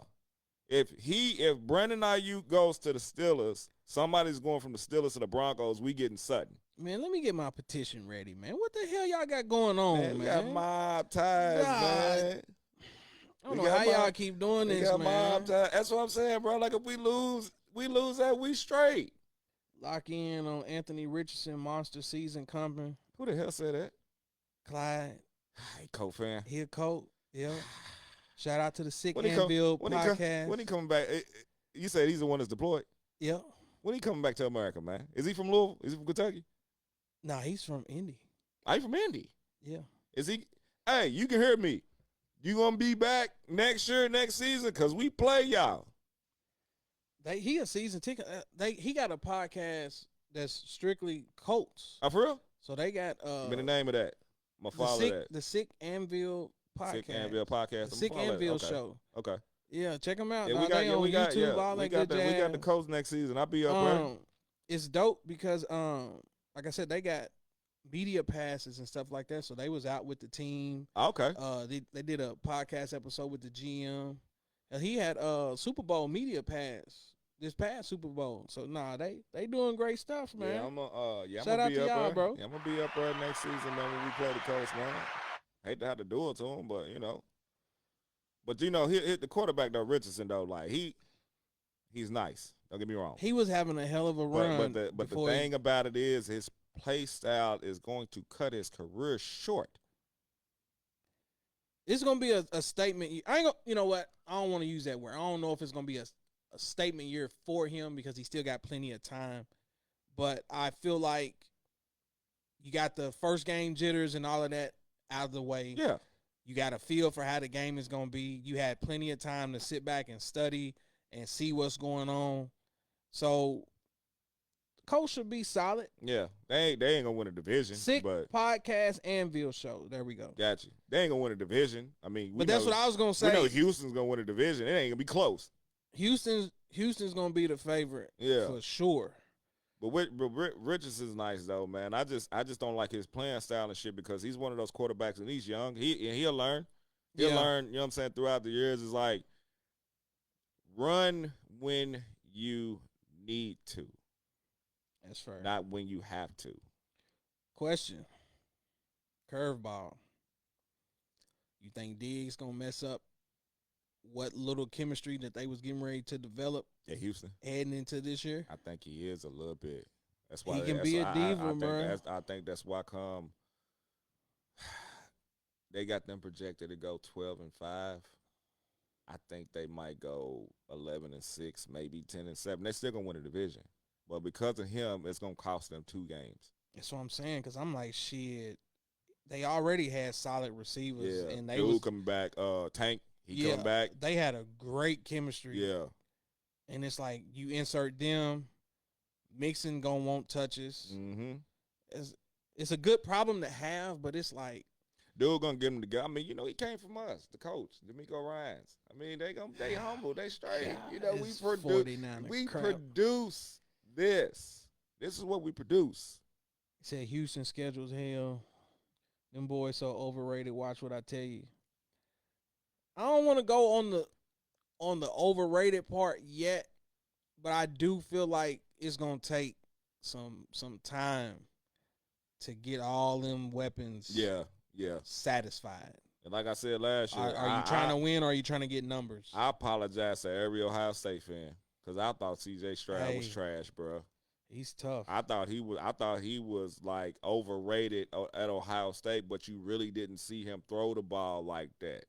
If Brandon Ayuk goes to the Steelers, somebody's going from the Steelers to the Broncos, we getting Sutton. Man, let me get my petition ready, man. What the hell y'all got going on, man? We got mob ties, man. I don't know how y'all keep doing this, got man. Mob ties. That's what I'm saying, bro. Like, if we lose that, we straight. Lock in on Anthony Richardson, monster season coming. Who the hell said that? Clyde. Hey, Colt fan. He a Colt. Yeah. Shout out to the Sick When he Anvil podcast. When he coming back? You said he's the one that's deployed. Yep. When he coming back to America, man? Is he from Louisville? Is he from Kentucky? Nah, he's from Indy. Are you from Indy? Yeah. Is he? Hey, you can hear me. You gonna be back next year, next season? Because we play y'all. He a season ticket. He got a podcast that's strictly Colts. Oh, for real? So they got Give me the name of that. I'm gonna follow that. The Sick Anvil podcast. Sick Anvil podcast. The Sick Anvil show. Okay. Yeah, check them out. Yeah, Nah, we got, they on YouTube, all we that got good the, jazz. we got the Colts next season. I'll be up there. It's dope because like I said, they got media passes and stuff like that. So they was out with the team. Okay. They did a podcast episode with the GM. And he had Super Bowl media pass this past Super Bowl. So they doing great stuff, man. Yeah, I'm Shout gonna out be to up y'all, there. bro. Yeah, I'm gonna be up there next season, man, when we play the Colts, man. Hate to have to do it to him, but But the quarterback though, Richardson though, like he's nice. Don't get me wrong. He was having a hell of a run. But the thing about it is his play style is going to cut his career short. It's gonna be a statement. I ain't gonna, you know what? I don't want to use that word. I don't know if it's gonna be a statement year for him because he still got plenty of time. But I feel like you got the first game jitters and all of that out of the way. Yeah. You got a feel for how the game is gonna be. You had plenty of time to sit back and study and see what's going on. So Colts should be solid. Yeah. They ain't gonna win a division. Sick but podcast Anvil show. There we go. Got you. They ain't gonna win a division. I mean, But that's what I was gonna say. We know Houston's gonna win a division. It ain't gonna be close. Houston's gonna be the favorite, for sure. But Richardson's nice though, man. I just don't like his playing style and shit because he's one of those quarterbacks and he's young. He'll learn. He'll learn. You know what I'm saying? Throughout the years, it's like run when you need to. That's fair. Not when you have to. Question. Curveball. You think Diggs gonna mess up what little chemistry that they was getting ready to develop? Yeah, Houston heading into this year. I think he is a little bit. That's why he can be a diva, bro. I think that's why they got them projected to go 12-5. I think they might go 11-6, maybe 10-7. They're still gonna win the division, but because of him, it's gonna cost them 2 games. That's what I'm saying. Because I'm like, shit. They already had solid receivers, and they Dude was coming back. Tank, he coming back. They had a great chemistry. Yeah, and it's like you insert them, Mixon gonna want touches. Mm-hmm. It's a good problem to have, but it's like dude gonna give him the guy. I mean, he came from us, the coach, D'Amico Ryans. I mean, they humble, they straight. We produce this. This is what we produce. He said Houston schedules hell. Them boys so overrated. Watch what I tell you. I don't want to go on the overrated part yet, but I do feel like it's gonna take some time to get all them weapons. Yeah. Satisfied. And like I said last year, are you trying to win or are you trying to get numbers? I apologize to every Ohio State fan because I thought C.J. Stroud was trash, bro. He's tough. I thought he was like overrated at Ohio State, but you really didn't see him throw the ball like that,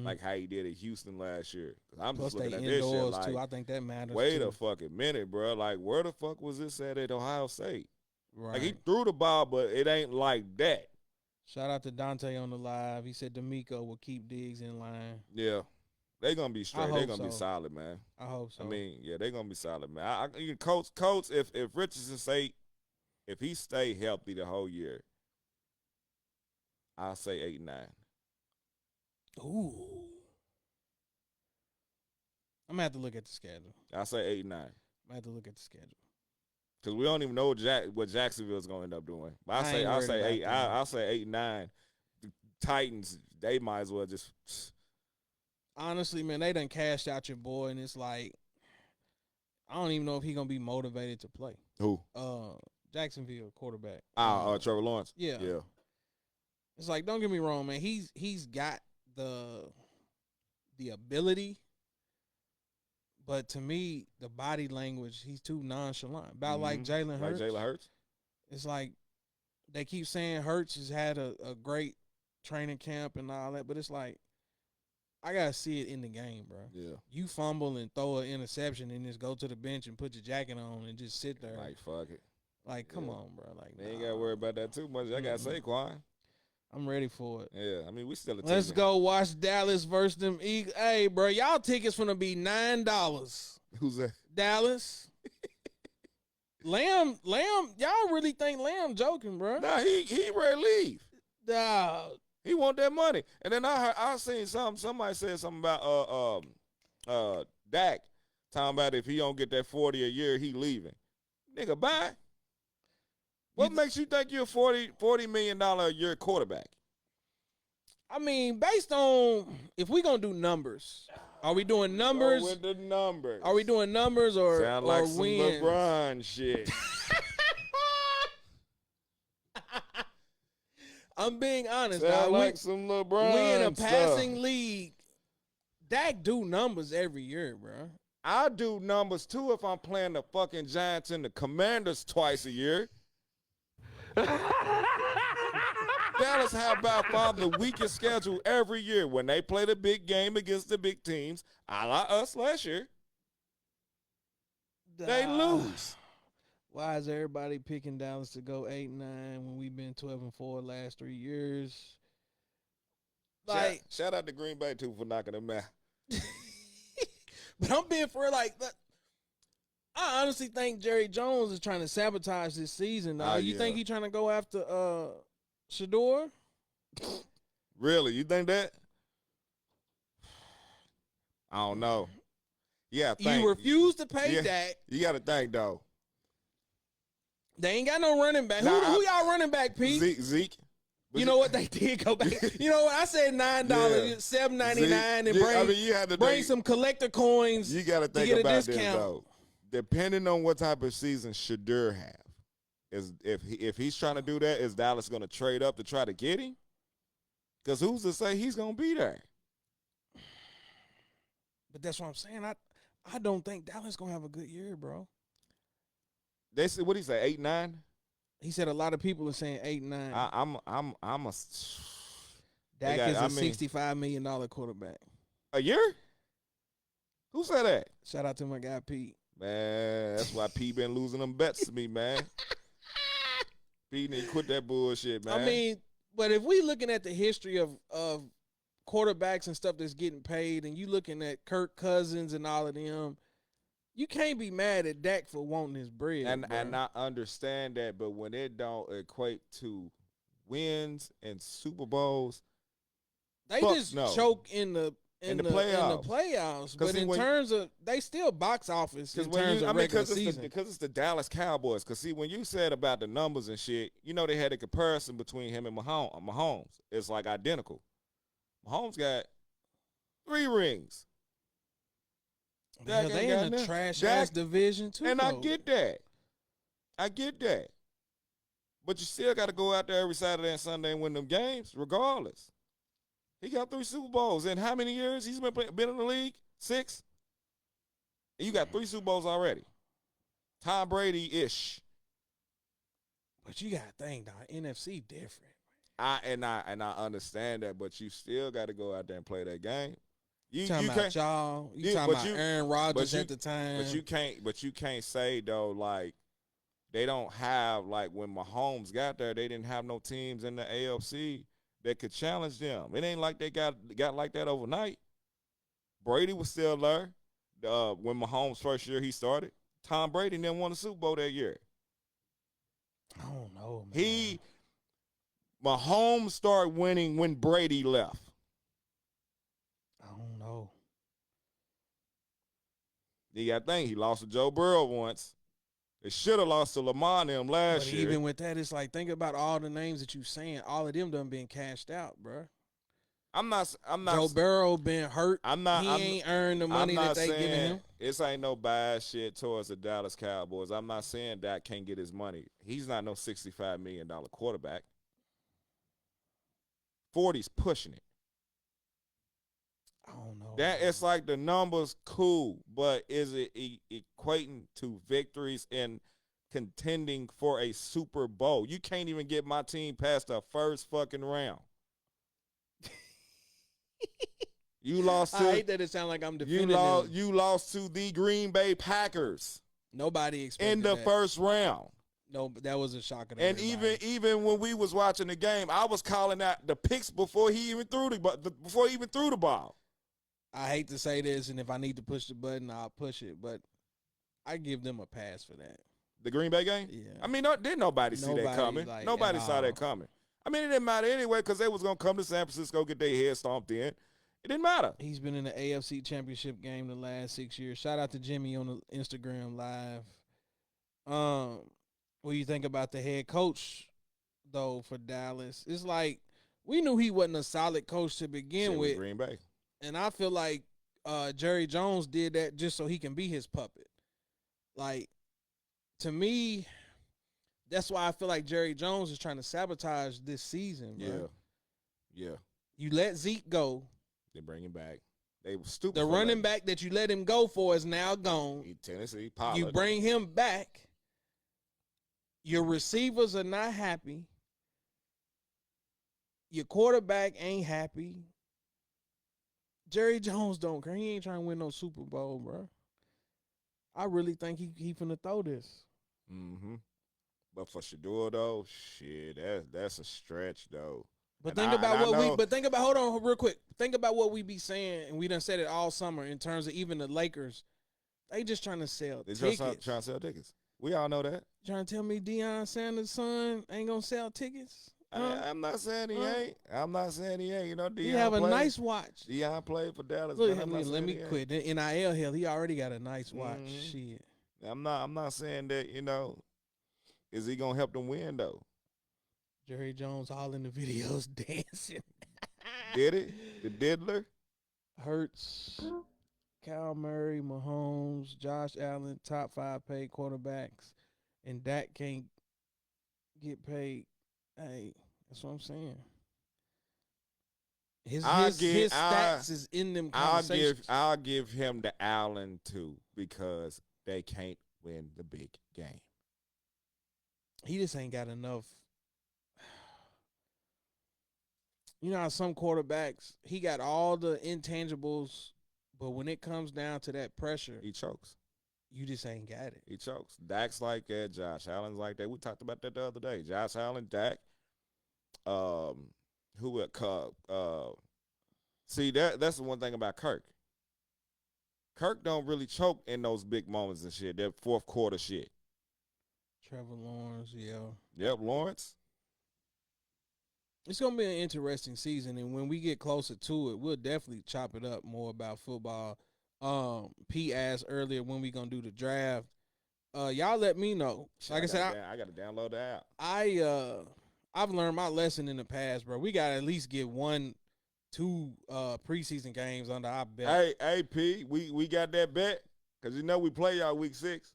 like how he did at Houston last year. I'm Plus just looking at this shit like, too. I think that matters. Wait a fucking minute, bro. Like, where the fuck was this at Ohio State? Right. Like he threw the ball, but it ain't like that. Shout out to Dante on the live. He said D'Amico will keep Diggs in line. Yeah. They're going to be straight. They're going to be solid, man. I hope so. I mean, yeah, they're going to be solid, man. Coach, if Richardson if he stay healthy the whole year, I'll say 8-9. Ooh. I'm going to have to look at the schedule. I'll say 8-9. I'm going to have to look at the schedule. Because we don't even know what Jacksonville's going to end up doing. But I'll say 8-9. The Titans, they might as well just. Honestly, man, they done cashed out your boy, and it's like, I don't even know if he's going to be motivated to play. Who? Jacksonville quarterback. Trevor Lawrence. Yeah. It's like, don't get me wrong, man. He's got the ability. But to me, the body language, he's too nonchalant. About like Jalen Hurts. Like Jalen Hurts? It's like they keep saying Hurts has had a great training camp and all that, but it's like, I got to see it in the game, bro. Yeah. You fumble and throw an interception and just go to the bench and put your jacket on and just sit there. Like, fuck it. Like, come on, bro. Like, they ain't got to worry about that too much. I got Saquon. I'm ready for it. Yeah, I mean, we still a team. Let's go watch Dallas versus them Eagles. Hey, bro, y'all tickets finna be $9. Who's that? Dallas. Lamb, y'all really think Lamb joking, bro? Nah, he ready to leave. Dog. He want that money. And then I seen somebody said something about Dak, talking about if he don't get that 40 a year, he leaving. Nigga, bye. What makes you think you're a $40 million a year quarterback? I mean, based on if we gonna do numbers, are we doing numbers? Go with the numbers. Are we doing numbers or Sound like or some wins? LeBron shit. I'm being honest. Sound Dog. like some LeBron. We in a stuff. passing league. Dak do numbers every year, bro. I do numbers too if I'm playing the fucking Giants and the Commanders twice a year. Dallas have by far the weakest schedule every year when they play the big game against the big teams, a la us last year. They lose. Why is everybody picking Dallas to go 8-9 when we've been 12-4 last 3 years? Like, shout out to Green Bay too for knocking them out. But I'm being for like, I honestly think Jerry Jones is trying to sabotage this season. You think he's trying to go after Shador? Really? You think that? I don't know. Yeah, you refuse to pay Dak. You got to think though. They ain't got no running back. Who y'all running back, Pete? Zeke. You know what they did? Go back. You know what I said? $9, $7.99, and bring some collector coins. You got to think about this though. Depending on what type of season Shador have, if he's trying to do that, is Dallas going to trade up to try to get him? Because who's to say he's going to be there? But that's what I'm saying. I don't think Dallas going to have a good year, bro. They said, what did he say, 8-9? He said a lot of people are saying 8-9. I'm a. Dak is a $65 million quarterback. A year? Who said that? Shout out to my guy Pete. Man, that's why Pete been losing them bets to me, man. Pete need to quit that bullshit, man. I mean, but if we looking at the history of quarterbacks and stuff that's getting paid, and you looking at Kirk Cousins and all of them, you can't be mad at Dak for wanting his bread. And I understand that, but when it don't equate to wins and Super Bowls, they just choke in the playoffs. But in terms of, they still box office in terms of regular season. Because it's the Dallas Cowboys. Because, see, when you said about the numbers and shit, you know they had a comparison between him and Mahomes. It's like identical. Mahomes got 3 rings. Yeah, they in a trash-ass division, too. And I get that. But you still got to go out there every Saturday and Sunday and win them games, regardless. He got 3 Super Bowls. In how many years he's been in the league? 6? And you got 3 Super Bowls already. Tom Brady-ish. But you got to think, dog, NFC different. I understand that, but you still got to go out there and play that game. You talking about y'all. You talking about Aaron Rodgers at the time. But you can't say though, like, they don't have, like, when Mahomes got there, they didn't have no teams in the AFC that could challenge them. It ain't like they got like that overnight. Brady was still there when Mahomes' first year he started. Tom Brady didn't win a Super Bowl that year. I don't know, man. Mahomes started winning when Brady left. I don't know. You got to think, he lost to Joe Burrow once. They should have lost to Lamar and them last year. Even with that, it's like, think about all the names that you saying. All of them done been cashed out, bro. I'm not. Joe Burrow been hurt. He ain't earned the money that they giving him. This ain't no bad shit towards the Dallas Cowboys. I'm not saying Dak can't get his money. He's not no $65 million quarterback. 40's pushing it. I don't know. That it's like the numbers cool, but is it equating to victories and contending for a Super Bowl? You can't even get my team past the first fucking round. You lost to, I hate that it sounds like I'm defending you lost to the Green Bay Packers. Nobody expected in the first round. No, but that was a shocker to and everybody. even when we was watching the game, I was calling out the picks before he even threw the ball. I hate to say this, and if I need to push the button, I'll push it, but I give them a pass for that. The Green Bay game? Yeah. I mean, didn't nobody see that coming. Nobody saw that coming. I mean, it didn't matter anyway because they was going to come to San Francisco, get their head stomped in. It didn't matter. He's been in the AFC Championship game the last 6 years. Shout out to Jimmy on the Instagram Live. What you think about the head coach though for Dallas? It's like we knew he wasn't a solid coach to begin Shit with, Green Bay. and I feel like Jerry Jones did that just so he can be his puppet. Like to me, that's why I feel like Jerry Jones is trying to sabotage this season, bro. Yeah. You let Zeke go. They bring him back. They were stupid. The running back that you let him go for is now gone. Tennessee Pollard. You bring him back. Your receivers are not happy. Your quarterback ain't happy. Jerry Jones don't care. He ain't trying to win no Super Bowl, bro. I really think he finna throw this. Mm-hmm. But for Shador though, shit, that's a stretch though. But think about hold on real quick. Think about what we be saying, and we done said it all summer in terms of even the Lakers. They just trying to sell tickets. Just trying to sell tickets. We all know that. You trying to tell me Deion Sanders' son ain't gonna sell tickets? I'm not saying he ain't. I'm not saying he ain't. You know, Deion he have a nice watch. Deion played for Dallas. Look, let me quit. The NIL hell, he already got a nice watch. Mm-hmm. Shit. I'm not saying that, you know, is he gonna help them win though? Jerry Jones all in the videos dancing. Did it? The diddler? Hurts, Kyle Murray, Mahomes, Josh Allen, top 5 paid quarterbacks, and Dak can't get paid. Hey, that's what I'm saying. His stats is in them conversations. I'll give him the Allen too because they can't win the big game. He just ain't got enough. You know how some quarterbacks, he got all the intangibles, but when it comes down to that pressure, he chokes. You just ain't got it. He chokes. Dak's like that. Josh Allen's like that. We talked about that the other day. Josh Allen, Dak. Who see that's the one thing about Kirk. Kirk don't really choke in those big moments and shit. That fourth quarter shit. Trevor Lawrence, yeah. Yep, Lawrence. It's going to be an interesting season, and when we get closer to it, we'll definitely chop it up more about football. P asked earlier when we going to do the draft. Y'all let me know. Like I said, I got to download the app. I've learned my lesson in the past, bro. We got to at least get 1-2 preseason games under our belt. Hey, P, we got that bet? Because you know we play y'all week 6.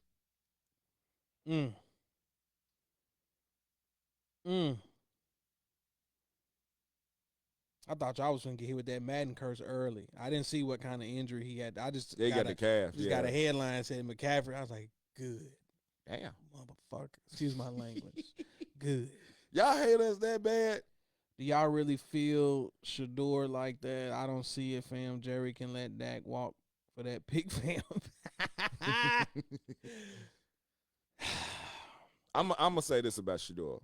I thought y'all was gonna get hit with that Madden curse early. I didn't see what kind of injury he had. I just got the calf. Just got a headline saying McCaffrey. I was like, good. Damn, motherfucker. Excuse my language. Good. Y'all hate us that bad? Do y'all really feel Shador like that? I don't see it, fam. Jerry can let Dak walk for that pick, fam. I'm gonna say this about Shador.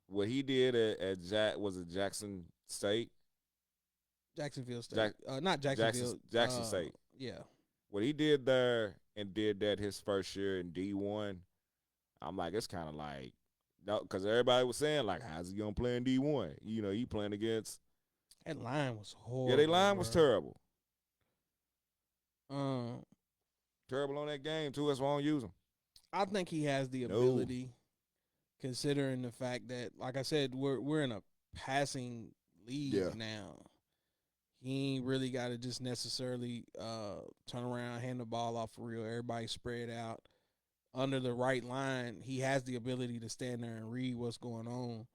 What he did at Jackson State? Jacksonville State. Not Jacksonville. Jackson State. Yeah. What he did there and did that his first year in D1, I'm like, it's kind of like, no, because everybody was saying, like, how's he going to play in D1? You know, he playing against. That line was horrible. Yeah, their line was terrible. Terrible on that game, too. That's why I don't use him. I think he has the ability, considering the fact that, like I said, we're in a passing league now. He ain't really got to just necessarily turn around, hand the ball off for real. Everybody spread out. Under the right line, he has the ability to stand there and read what's going on.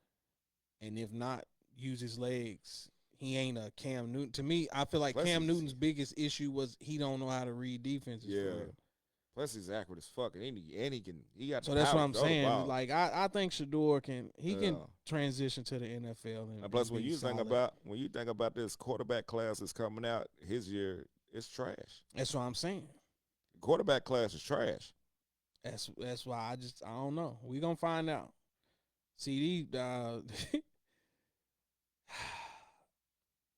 And if not, use his legs. He ain't a Cam Newton. To me, I feel like Cam Newton's biggest issue was he don't know how to read defenses. Yeah. Plus he's accurate as fuck, and he got. So that's what I'm saying. Like I think Shador can transition to the NFL. And plus when you think about this quarterback class that's coming out his year, it's trash. That's what I'm saying. The quarterback class is trash. That's why I don't know. We gonna find out. CD,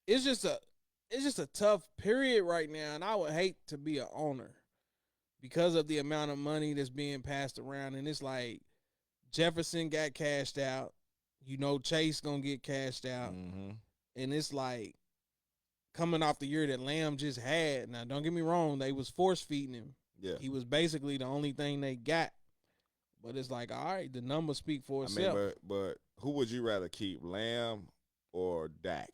it's just a tough period right now, and I would hate to be an owner because of the amount of money that's being passed around. And it's like Jefferson got cashed out. You know Chase gonna get cashed out. Mm-hmm. And it's like coming off the year that Lamb just had. Now, don't get me wrong. They was force-feeding him. Yeah. He was basically the only thing they got. But it's like, all right, the numbers speak for I mean, itself. but who would you rather keep, Lamb or Dak?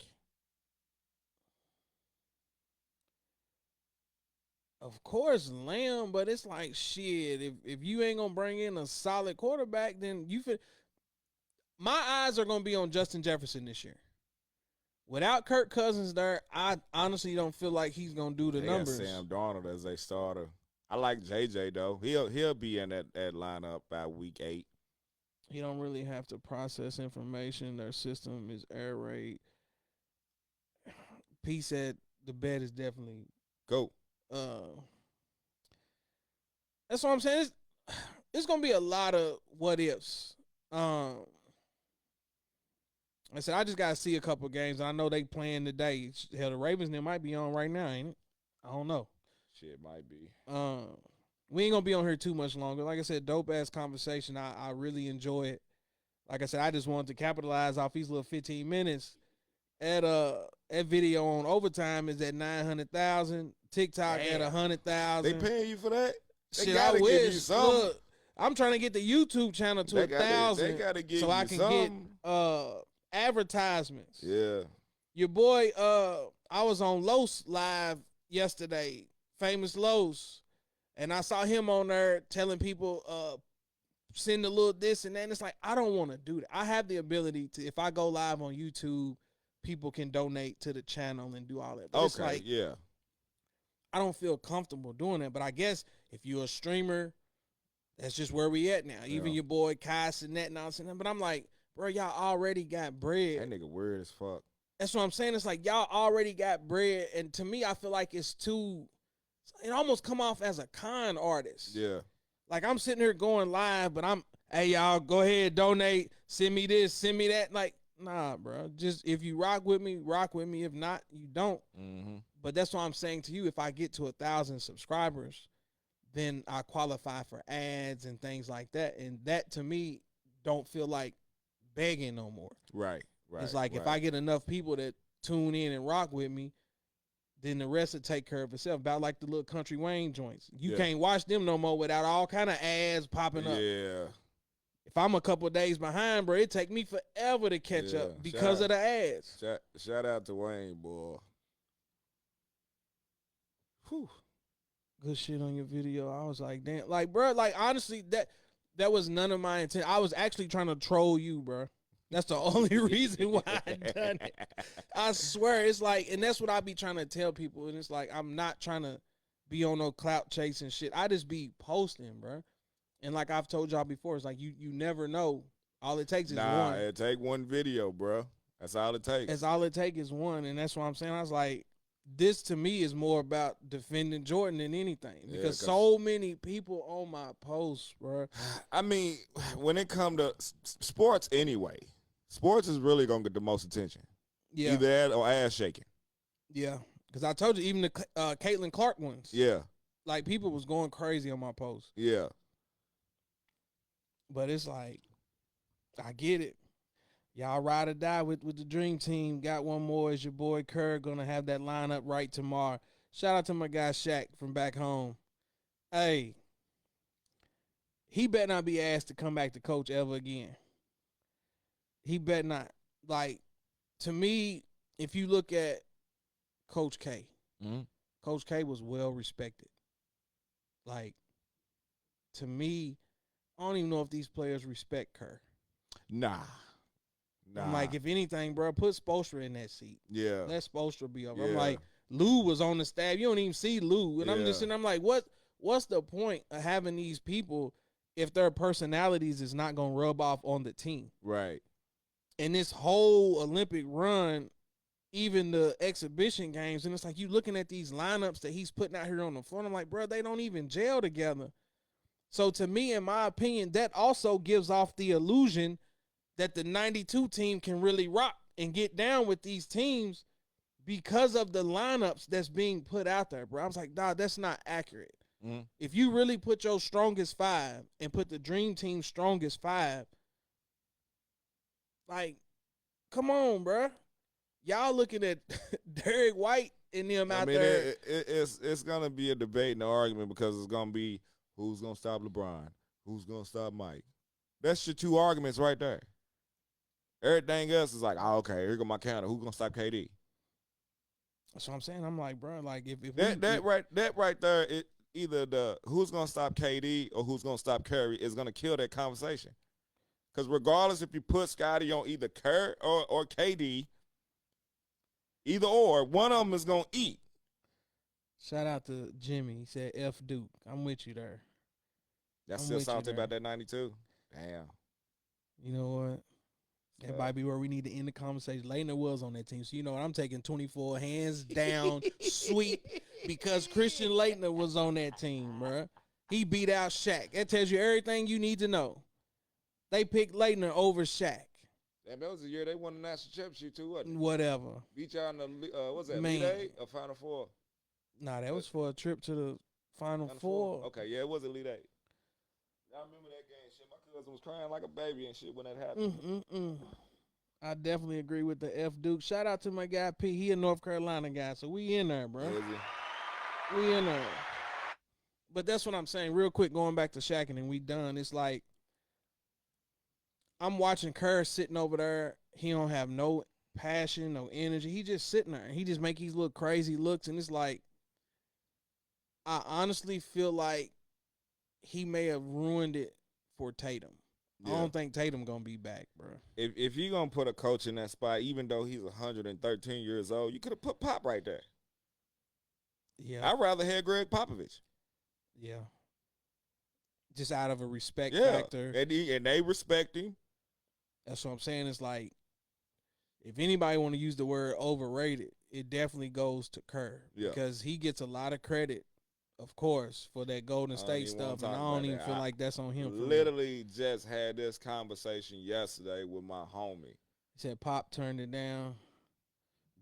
Of course, Lamb, but it's like shit. If you ain't gonna bring in a solid quarterback, then my eyes are gonna be on Justin Jefferson this year. Without Kirk Cousins there, I honestly don't feel like he's gonna do the They numbers. got Sam Darnold as a starter. I like JJ though. He'll be in that lineup by week 8. He don't really have to process information. Their system is air raid. P said the bet is definitely Go. That's what I'm saying. It's gonna be a lot of what ifs. I said I just gotta see a couple games. I know they playing today. Hell, the Ravens they might be on right now, ain't it? I don't know. Shit might be. We ain't gonna be on here too much longer. Like I said, dope ass conversation. I really enjoy it. Like I said, I just wanted to capitalize off these little 15 minutes. That video on overtime is at 900,000. TikTok at 100,000. They paying you for that? They Shit, gotta I give you wish. something. Look, I'm trying to get the YouTube channel to 1,000. They gotta give so you I can something. get advertisements. Yeah. Your boy, I was on Los Live yesterday, famous Los, and I saw him on there telling people send a little this and that. And it's like, I don't want to do that. I have the ability to, if I go live on YouTube, people can donate to the channel and do all that. But it's like, yeah. I don't feel comfortable doing that. But I guess if you're a streamer, that's just where we at now. Even your boy Kai and that nonsense. But I'm like, bro, y'all already got bread. That nigga weird as fuck. That's what I'm saying. It's like y'all already got bread. And to me, I feel like it almost come off as a con artist. Yeah. Like I'm sitting here going live, but hey, y'all, go ahead, donate, send me this, send me that. Like, nah, bro. Just if you rock with me, rock with me. If not, you don't. Mm-hmm. But that's what I'm saying to you. If I get to 1,000 subscribers, then I qualify for ads and things like that. And that to me don't feel like begging no more. Right. It's like if I get enough people that tune in and rock with me, then the rest will take care of itself. About like the little Country Wayne joints. You can't watch them no more without all kind of ads popping up. Yeah. If I'm a couple of days behind, bro, it take me forever to catch up because of the ads. Shout out to Wayne, boy. Whew. Good shit on your video. I was like, damn. Like, bro, like, honestly, that was none of my intent. I was actually trying to troll you, bro. That's the only reason why I done it. I swear, it's like, and that's what I be trying to tell people. And it's like, I'm not trying to be on no clout chasing shit. I just be posting, bro. And like I've told y'all before, it's like you never know. All it takes is one. It take one video, bro. That's all it takes. That's all it takes is one. And that's what I'm saying. I was like, this to me is more about defending Jordan than anything. Because so many people on my posts, bro. I mean, when it come to sports anyway, sports is really going to get the most attention. Yeah. Either that or ass shaking. Yeah. Because I told you, even the Caitlin Clark ones. Yeah. Like, people was going crazy on my posts. Yeah. But it's like, I get it. Y'all ride or die with the dream team. Got one more. Is your boy Kerr gonna have that lineup right tomorrow? Shout out to my guy Shaq from back home. Hey, he better not be asked to come back to coach ever again. He better not. Like, to me, if you look at Coach K, Coach K was well respected. Like, to me, I don't even know if these players respect Kerr. Nah. I'm like, if anything, bro, put Spoelstra in that seat. Yeah. Let Spoelstra be over. Yeah. I'm like, Lou was on the staff. You don't even see Lou. And I'm just sitting, I'm like, what's the point of having these people if their personalities is not going to rub off on the team? Right. And this whole Olympic run, even the exhibition games, and it's like you looking at these lineups that he's putting out here on the floor, and I'm like, bro, they don't even gel together. So to me, in my opinion, that also gives off the illusion that the 92 team can really rock and get down with these teams because of the lineups that's being put out there, bro. I was like, dog, that's not accurate. Mm-hmm. If you really put your strongest five and put the dream team's strongest five, like, come on, bro. Y'all looking at Derek White and them out there. It's going to be a debate and an argument because it's going to be who's going to stop LeBron, Who's gonna stop Mike? That's your two arguments right there. Everything else is like, oh, okay, here go my counter. Who's gonna stop KD? That's what I'm saying. I'm like, bro, like if That right there, it either the who's gonna stop KD or who's gonna stop Curry is gonna kill that conversation. Because regardless if you put Scotty on either Curry or KD, either or, one of them is gonna eat. Shout out to Jimmy. He said F Duke. I'm with you there. That's I'm still with you salty there. about that 92. Damn. You know what? That might be where we need to end the conversation. Leitner was on that team. So, you know what? I'm taking 24 hands down, sweep, because Christian Leitner was on that team, bro. He beat out Shaq. That tells you everything you need to know. They picked Leitner over Shaq. Damn, that was the year they won the national championship too, wasn't it? Whatever. Beat y'all in the, what's that, Man. Elite Eight or Final Four? Nah, that was for a trip to the Final Four. Okay, yeah, it was Elite Eight. I remember that game. Shit, my cousin was crying like a baby and shit when that happened. I definitely agree with the F Duke. Shout out to my guy P. He a North Carolina guy, so we in there, bro. We in there. But that's what I'm saying. Real quick, going back to Shaq and then we done. It's like I'm watching Kerr sitting over there. He don't have no passion, no energy. He just sitting there. He just make these little crazy looks, and it's like I honestly feel like he may have ruined it for Tatum. Yeah. I don't think Tatum gonna be back, bro. If you're gonna put a coach in that spot, even though he's 113 years old, you could have put Pop right there. Yeah, I'd rather have Greg Popovich. Yeah, just out of a respect factor, and they respect him. That's what I'm saying. It's like if anybody want to use the word overrated, it definitely goes to Kerr because he gets a lot of credit. Of course, for that Golden State stuff, and I don't even feel like that's on him. Literally just had this conversation yesterday with my homie. He said Pop turned it down.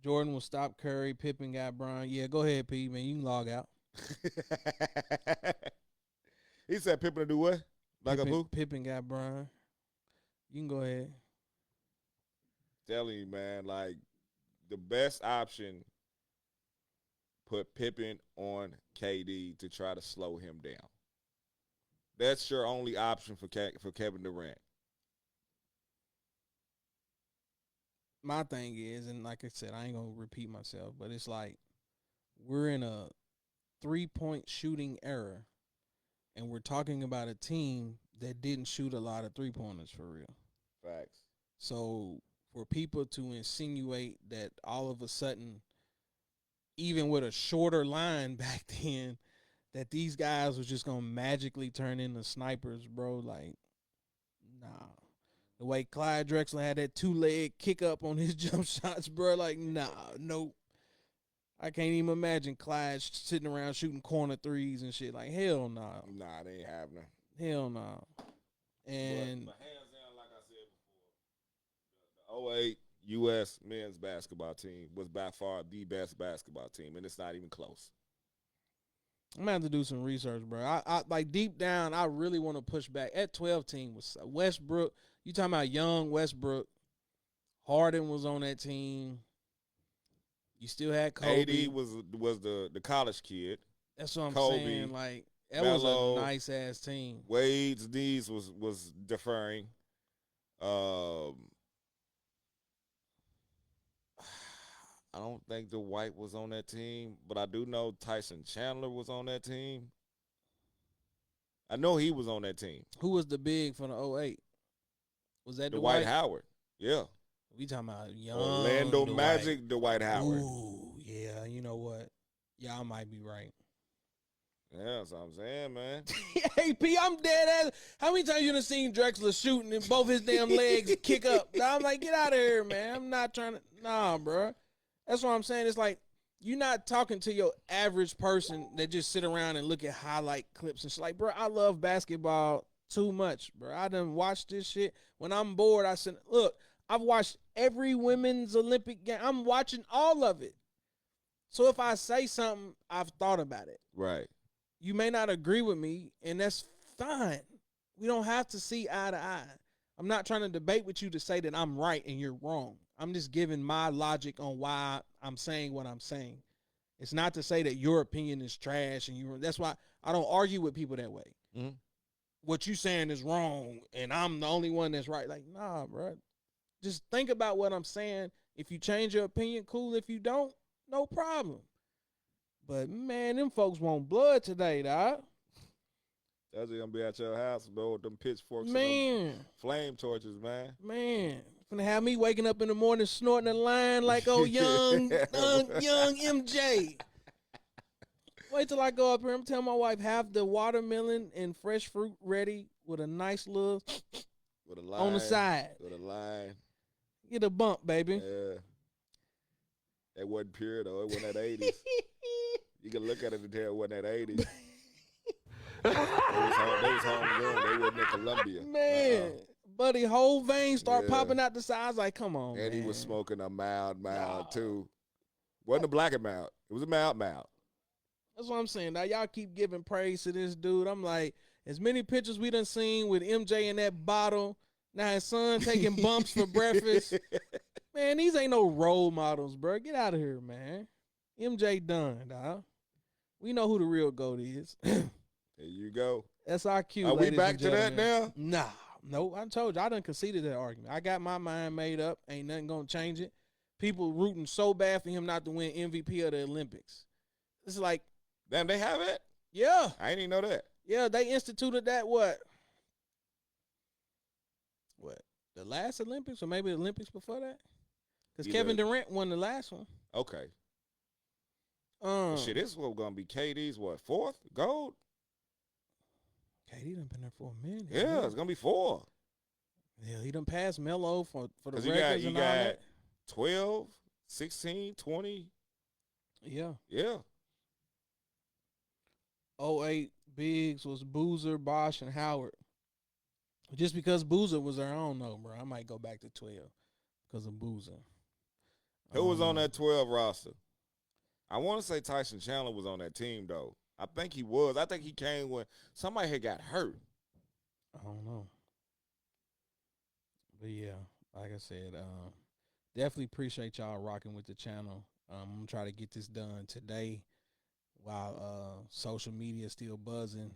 Jordan will stop Curry. Pippen got Bron. Yeah, go ahead, P, man. You can log out. He said Pippen to do what? Like a who? Pippen got Bron. You can go ahead. Telling you, man, like the best option, put Pippen on KD to try to slow him down. That's your only option for Kevin Durant. My thing is, and like I said, I ain't going to repeat myself, but it's like we're in a 3-point shooting era, and we're talking about a team that didn't shoot a lot of three-pointers for real. Facts. So for people to insinuate that all of a sudden, even with a shorter line back then, that these guys was just going to magically turn into snipers, bro, like, nah. The way Clyde Drexler had that two-leg kick up on his jump shots, bro, like, nah, nope. I can't even imagine Clyde sitting around shooting corner threes and shit. Like, hell no. Nah. Nah, they ain't happening. Hell no. And but hands down, like I said before, the 08 U.S. men's basketball team was by far the best basketball team, and it's not even close. I'm going to have to do some research, bro. I like, deep down, I really want to push back. At 12 team was Westbrook. You talking about young Westbrook. Harden was on that team. You still had Kobe. AD was the college kid. That's what I'm Kobe, saying. Like, that Melo, was a nice-ass team. Wade's knees was deferring. I don't think Dwight was on that team, but I do know Tyson Chandler was on that team. I know he was on that team. Who was the big for the 08? Was that Dwight Howard? Yeah. We talking about young Orlando Dwight. Magic, Dwight Howard. Ooh, yeah. You know what? Y'all might be right. Yeah, that's what I'm saying, man. Hey, P, I'm dead ass. How many times you done seen Drexler shooting and both his damn legs kick up? I'm like, get out of here, man. I'm not trying to. Nah, bro. That's what I'm saying. It's like you're not talking to your average person that just sit around and look at highlight clips and shit. Like, bro, I love basketball too much, bro. I done watched this shit. When I'm bored, I said, look, I've watched every women's Olympic game. I'm watching all of it. So if I say something, I've thought about it. Right. You may not agree with me, and that's fine. We don't have to see eye to eye. I'm not trying to debate with you to say that I'm right and you're wrong. I'm just giving my logic on why I'm saying what I'm saying. It's not to say that your opinion is trash and that's why I don't argue with people that way. Mm-hmm. what you saying is wrong and I'm the only one that's right. Like, nah, bro. Just think about what I'm saying. If you change your opinion, cool. If you don't, no problem. But man, them folks want blood today, dog. That's gonna be at your house, bro, with them pitchforks and Man, them flame torches, man. man. Gonna have me waking up in the morning snorting a line like young MJ. Wait till I go up here. I'm telling my wife, have the watermelon and fresh fruit ready with a nice little with a line on the side. With a line. Get a bump, baby. Yeah. That wasn't pure though. It wasn't that 80s. You can look at it and tell it wasn't that 80s. They was home then. They wasn't in Columbia. Man, buddy, whole veins start Yeah. popping out the sides. Like, come on, And man. he was smoking a mild Nah. too. Wasn't a black and mild. It was a mild. That's what I'm saying. Now, y'all keep giving praise to this dude. I'm like, as many pictures we done seen with MJ in that bottle. Now his son taking bumps for breakfast. Man, these ain't no role models, bro. Get out of here, man. MJ done, dog. We know who the real GOAT is. There you go. That's our cue. Are we ladies back and to that gentlemen. now? Nah. Nope. I told you, I done conceded that argument. I got my mind made up. Ain't nothing gonna change it. People rooting so bad for him not to win MVP of the Olympics. It's like, Damn, they have it? yeah. I didn't even know that. Yeah, they instituted that what? The last Olympics or maybe the Olympics before that? Because Either- Kevin Durant won the last one. Okay. Shit, this is what gonna be KD's what, 4th gold? KD done been there for a minute. Yeah, it's gonna be 4. Yeah, he done passed Melo for the 'Cause records you and all got that. 12, 16, 20. Yeah. Yeah. 08 bigs was Boozer, Bosh, and Howard. Just because Boozer was there, I don't know, bro. I might go back to 12 because of Boozer. Who was on that 12 roster? I want to say Tyson Chandler was on that team, though. I think he was. I think he came when somebody had got hurt. I don't know. But yeah, like I said, definitely appreciate y'all rocking with the channel. I'm going to try to get this done today while social media is still buzzing.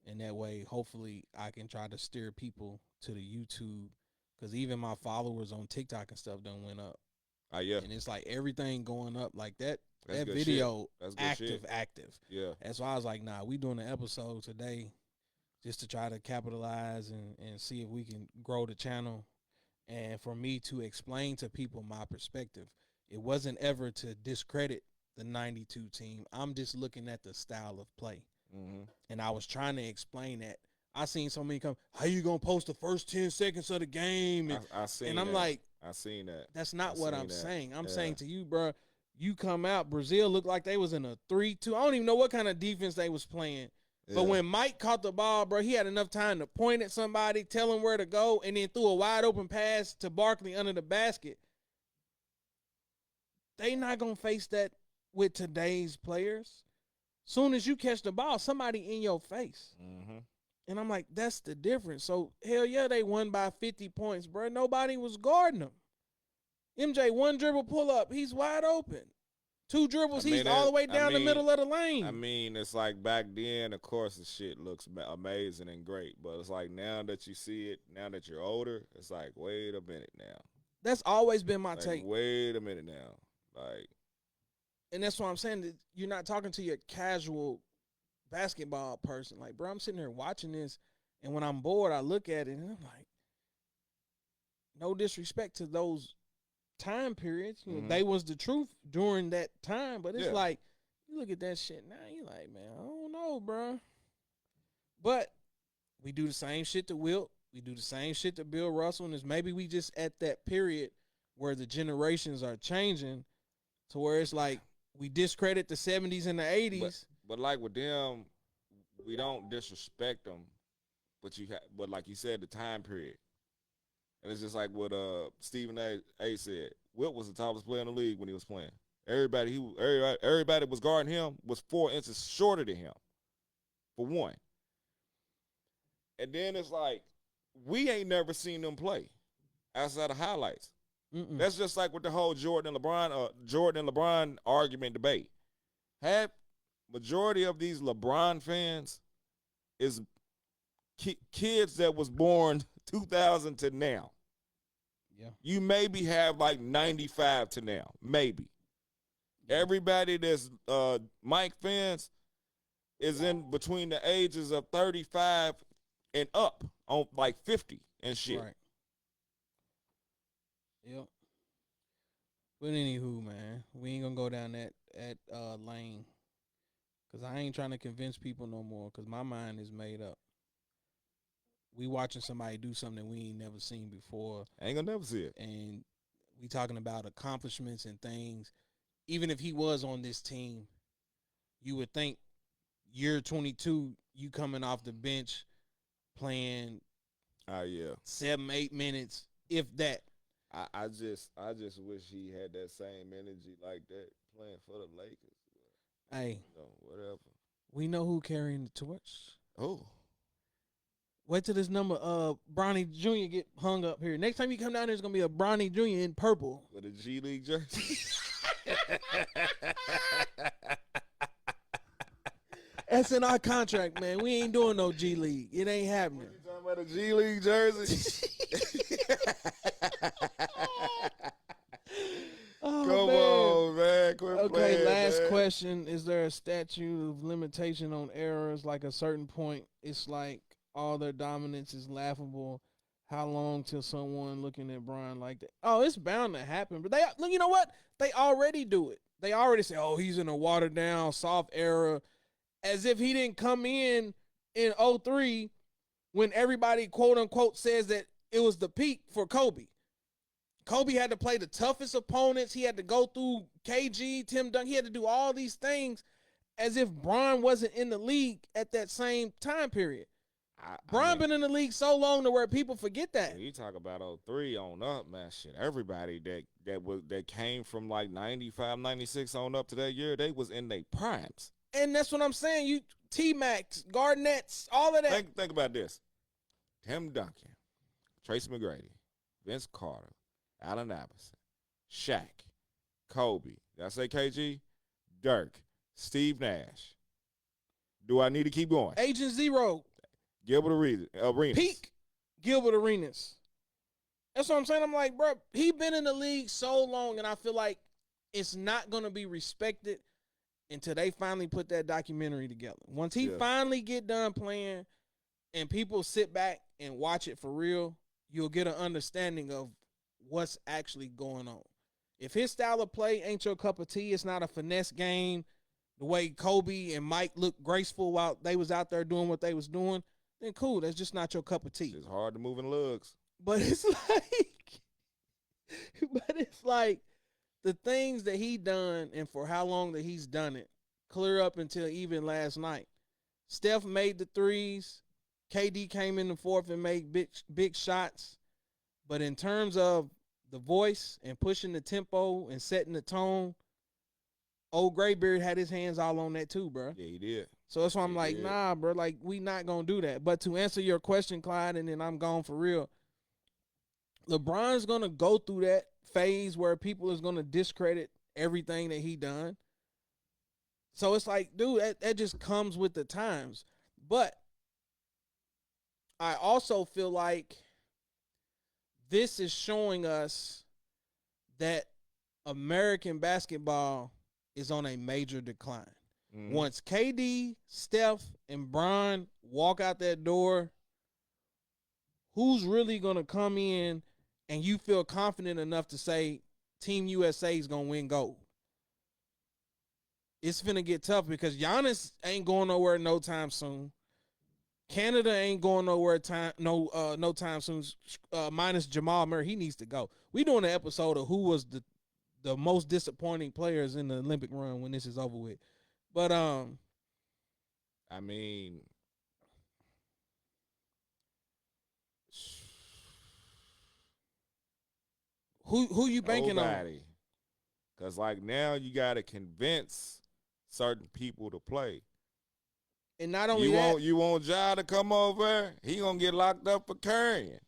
And that way, hopefully, I can try to steer people to the YouTube. Because even my followers on TikTok and stuff done went up. Yeah. And it's like everything going up like that. That's That good video, shit. That's good active. shit. Yeah. That's why I was like, nah, we doing an episode today just to try to capitalize and see if we can grow the channel. And for me to explain to people my perspective, it wasn't ever to discredit the 92 team. I'm just looking at the style of play. Mm-hmm. And I was trying to explain that. I seen so many come, how you going to post the first 10 seconds of the game? And, I seen and I'm that. like, I seen that. that's not what I'm saying. I'm Yeah. saying to you, bro, you come out, Brazil looked like they was in a 3-2. I don't even know what kind of defense they was playing. Yeah. But when Mike caught the ball, bro, he had enough time to point at somebody, tell him where to go, and then threw a wide open pass to Barkley under the basket. They not going to face that with today's players. Soon as you catch the ball, somebody in your face. Mm-hmm. And I'm like, that's the difference. So, hell yeah, they won by 50 points, bro. Nobody was guarding them. MJ, one dribble pull up, he's wide open. 2 dribbles, he's all the way down the middle of the lane. I mean, it's like back then, of course, the shit looks amazing and great. But it's like now that you see it, now that you're older, it's like, wait a minute now. That's always been my Like, take. wait a minute now. Like, And that's why I'm saying that you're not talking to your casual basketball person. Like, bro, I'm sitting here watching this, and when I'm bored, I look at it, and I'm like, no disrespect to those time periods. You know, Mhm. they was the truth during that time, but it's Yeah. like, you look at that shit now, you're like, man, I don't know, bro. But we do the same shit to Wilt. We do the same shit to Bill Russell, and it's maybe we just at that period where the generations are changing to where it's like we discredit the 70s and the 80s. but like with them, we don't disrespect them, but like you said, the time period. And it's just like what Stephen A said. Wilt was the tallest player in the league when he was playing. Everybody was guarding him was 4 inches shorter than him, for one. And then it's like we ain't never seen them play outside of highlights. Mm-mm. That's just like with the whole Jordan and LeBron argument debate. Majority of these LeBron fans is kids that was born 2000 to now. Yeah. You maybe have like 95 to now, maybe. Everybody that's Mike fans is in between the ages of 35 and up on like 50 and shit. Right. Yep. But anywho, man, we ain't gonna go down that lane, cause I ain't trying to convince people no more, cause my mind is made up. We watching somebody do something that we ain't never seen before, Ain't gonna never see it. and we talking about accomplishments and things. Even if he was on this team, you would think year 22, you coming off the bench playing Yeah. 7-8 minutes, if that. I just wish he had that same energy like that playing for the Lakers. Hey, Whatever. we know who carrying the torch. Oh. Wait till this number Bronny Jr. get hung up here. Next time you come down there, it's gonna be a Bronny Jr. in purple. With a G League jersey. That's in our contract, man. We ain't doing no G League. It ain't happening. You talking about a G League jersey? Oh, Come man. on, man. Quit Okay, playing, last man. question. Is there a statute of limitation on errors? Like a certain point, it's like all their dominance is laughable. How long till someone looking at Brian like that? Oh, it's bound to happen. But you know what? They already do it. They already say, oh, he's in a watered down, soft era. As if he didn't come in 03 when everybody, quote unquote, says that it was the peak for Kobe. Kobe had to play the toughest opponents. He had to go through KG, Tim Duncan. He had to do all these things as if Bron wasn't in the league at that same time period. Bron been in the league so long to where people forget that. You talk about 03 on up, man. Shit, everybody that came from like 95, 96 on up to that year, they was in their primes. And that's what I'm saying. You T-Max, Garnett's, all of that. Think about this. Tim Duncan, Tracy McGrady, Vince Carter, Allen Iverson, Shaq, Kobe. Did I say KG? Dirk, Steve Nash. Do I need to keep going? Agent Zero. Gilbert Arenas. Peak Gilbert Arenas. That's what I'm saying. I'm like, bro, he been in the league so long, and I feel like it's not going to be respected until they finally put that documentary together. Once he finally get done playing and people sit back and watch it for real, you'll get an understanding of what's actually going on. If his style of play ain't your cup of tea, it's not a finesse game, the way Kobe and Mike looked graceful while they was out there doing what they was doing, then cool, that's just not your cup of tea. It's hard to move in lugs. But it's like the things that he done and for how long that he's done it, clear up until even last night. Steph made the threes. KD came in the fourth and made big shots. But in terms of the voice and pushing the tempo and setting the tone, old Graybeard had his hands all on that too, bro. Yeah, he did. So that's why I'm like, nah, bro, like we not going to do that. But to answer your question, Clyde, and then I'm gone for real, LeBron's going to go through that phase where people is going to discredit everything that he done. So it's like, dude, that just comes with the times. But I also feel like this is showing us that American basketball is on a major decline. Mm-hmm. Once KD, Steph, and Bron walk out that door, who's really going to come in and you feel confident enough to say Team USA is going to win gold? It's finna get tough because Giannis ain't going nowhere no time soon. Canada ain't going nowhere no time soon. Minus Jamal Murray, he needs to go. We doing an episode of who was the most disappointing players in the Olympic run when this is over with. But I mean, who you banking on? Because like now you got to convince certain people to play. And not only you want Ja to come over, he gonna get locked up for carrying.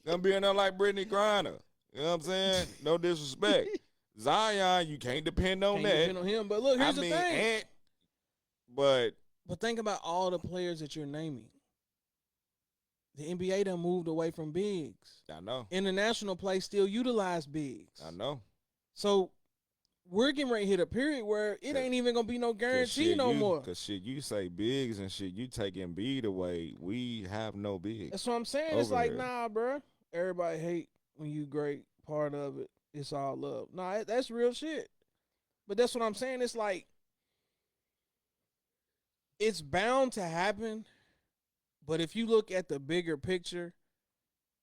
Gonna be in there like Brittany Griner. You know what I'm saying? No disrespect. Zion, you can't depend on that. Depend on him. But look, here's the thing. But think about all the players that you're naming. The NBA done moved away from bigs. I know. International play still utilize bigs. I know. So we're getting ready to hit a period where it ain't even gonna be no guarantee no more. Cause shit, you say bigs and shit, you taking Bede away. We have no bigs. That's what I'm saying. It's like, nah, bro. Everybody hate when you great. Part of it. It's all love. Nah, that's real shit. But that's what I'm saying. It's like, it's bound to happen. But if you look at the bigger picture,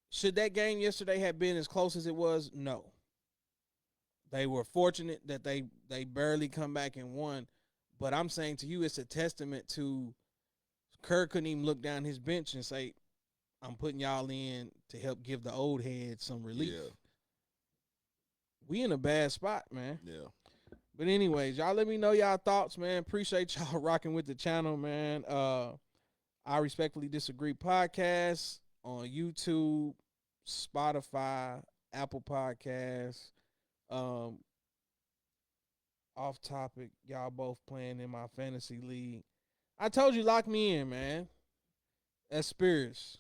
should that game yesterday have been as close as it was? No. They were fortunate that they barely come back and won. But I'm saying to you, it's a testament to Kerr couldn't even look down his bench and say, I'm putting y'all in to help give the old heads some relief. Yeah. We in a bad spot, man. Yeah. But anyways, y'all let me know y'all thoughts, man. Appreciate y'all rocking with the channel, man. I Respectfully Disagree podcast on YouTube, Spotify, Apple Podcasts. Off topic, y'all both playing in my fantasy league. I told you, lock me in, man. That's Spears.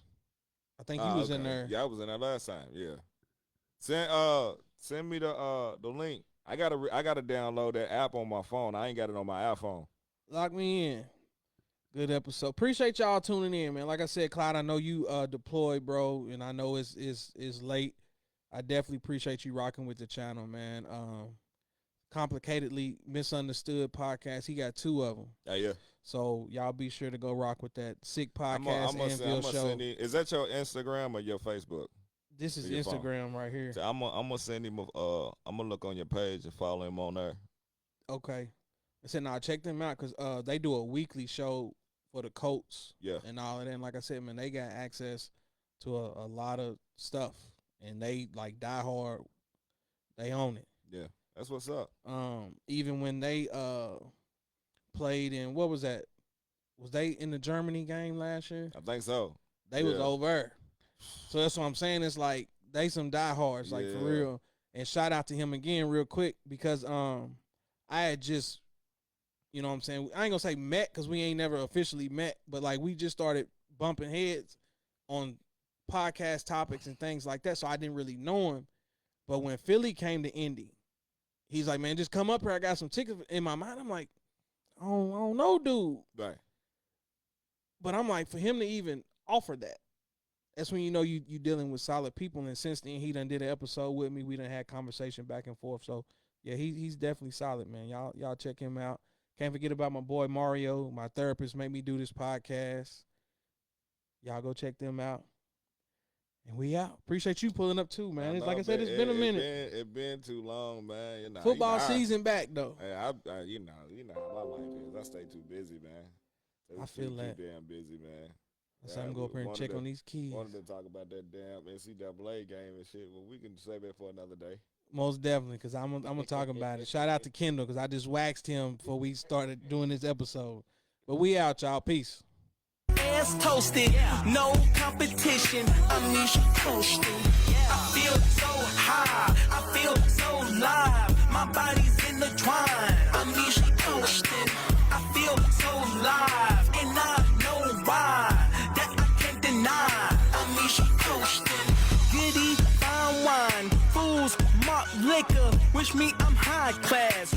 I think he was in there. Yeah, I was in there last time. Yeah. Send me the link. I gotta download that app on my phone. I ain't got it on my iPhone. Lock me in. Good episode. Appreciate y'all tuning in, man. Like I said, Clyde, I know you deployed, bro, and I know it's late. I definitely appreciate you rocking with the channel, man. Complicatedly Misunderstood podcast. He got 2 of them. Yeah. So y'all be sure to go rock with that Sick Podcast Anvil Show. Is that your Instagram or your Facebook? This is Instagram right here. So I'm gonna send him. I'm gonna look on your page and follow him on there. Okay. I said, nah, check them out because they do a weekly show for the Colts. Yeah. And all of that. And like I said, man, they got access to a lot of stuff, and they like die hard. They own it. Yeah, that's what's up. Even when they played in, what was that? Was they in the Germany game last year? I think so. They was over. So that's what I'm saying. It's like they some diehards, like for real. And shout out to him again real quick because I had just, you know what I'm saying, I ain't gonna say met because we ain't never officially met, but like we just started bumping heads on podcast topics and things like that. So I didn't really know him. But when Philly came to Indy, he's like, man, just come up here. I got some tickets in my mind. I'm like, I don't know, dude. Right. But I'm like, for him to even offer that, that's when you know you dealing with solid people. And since then, he done did an episode with me. We done had conversation back and forth. So, yeah, he's definitely solid, man. Y'all check him out. Can't forget about my boy Mario. My therapist made me do this podcast. Y'all go check them out. And we out. Appreciate you pulling up too, man. It's like I said, it's been a minute. It's been too long, man. You know, football season back though. Hey, you know how my life is. I stay too busy, man. I feel that. Too damn busy, man. So I'm go up here and check on these keys. Wanted to talk about that damn NCAA game and shit. Well, we can save it for another day. Most definitely, because I'm gonna talk about it. Shout out to Kendall, because I just waxed him before we started doing this episode. But we out, y'all. Peace. Ass toasted, no competition. Amnesia coasting. I feel so high, I feel so live. My body's intertwined. Amnesia coasting. I feel so live, and I know why. That I can't deny. Amnesia coasting. Goody fine wine, fools, malt liquor. Wish me I'm high class.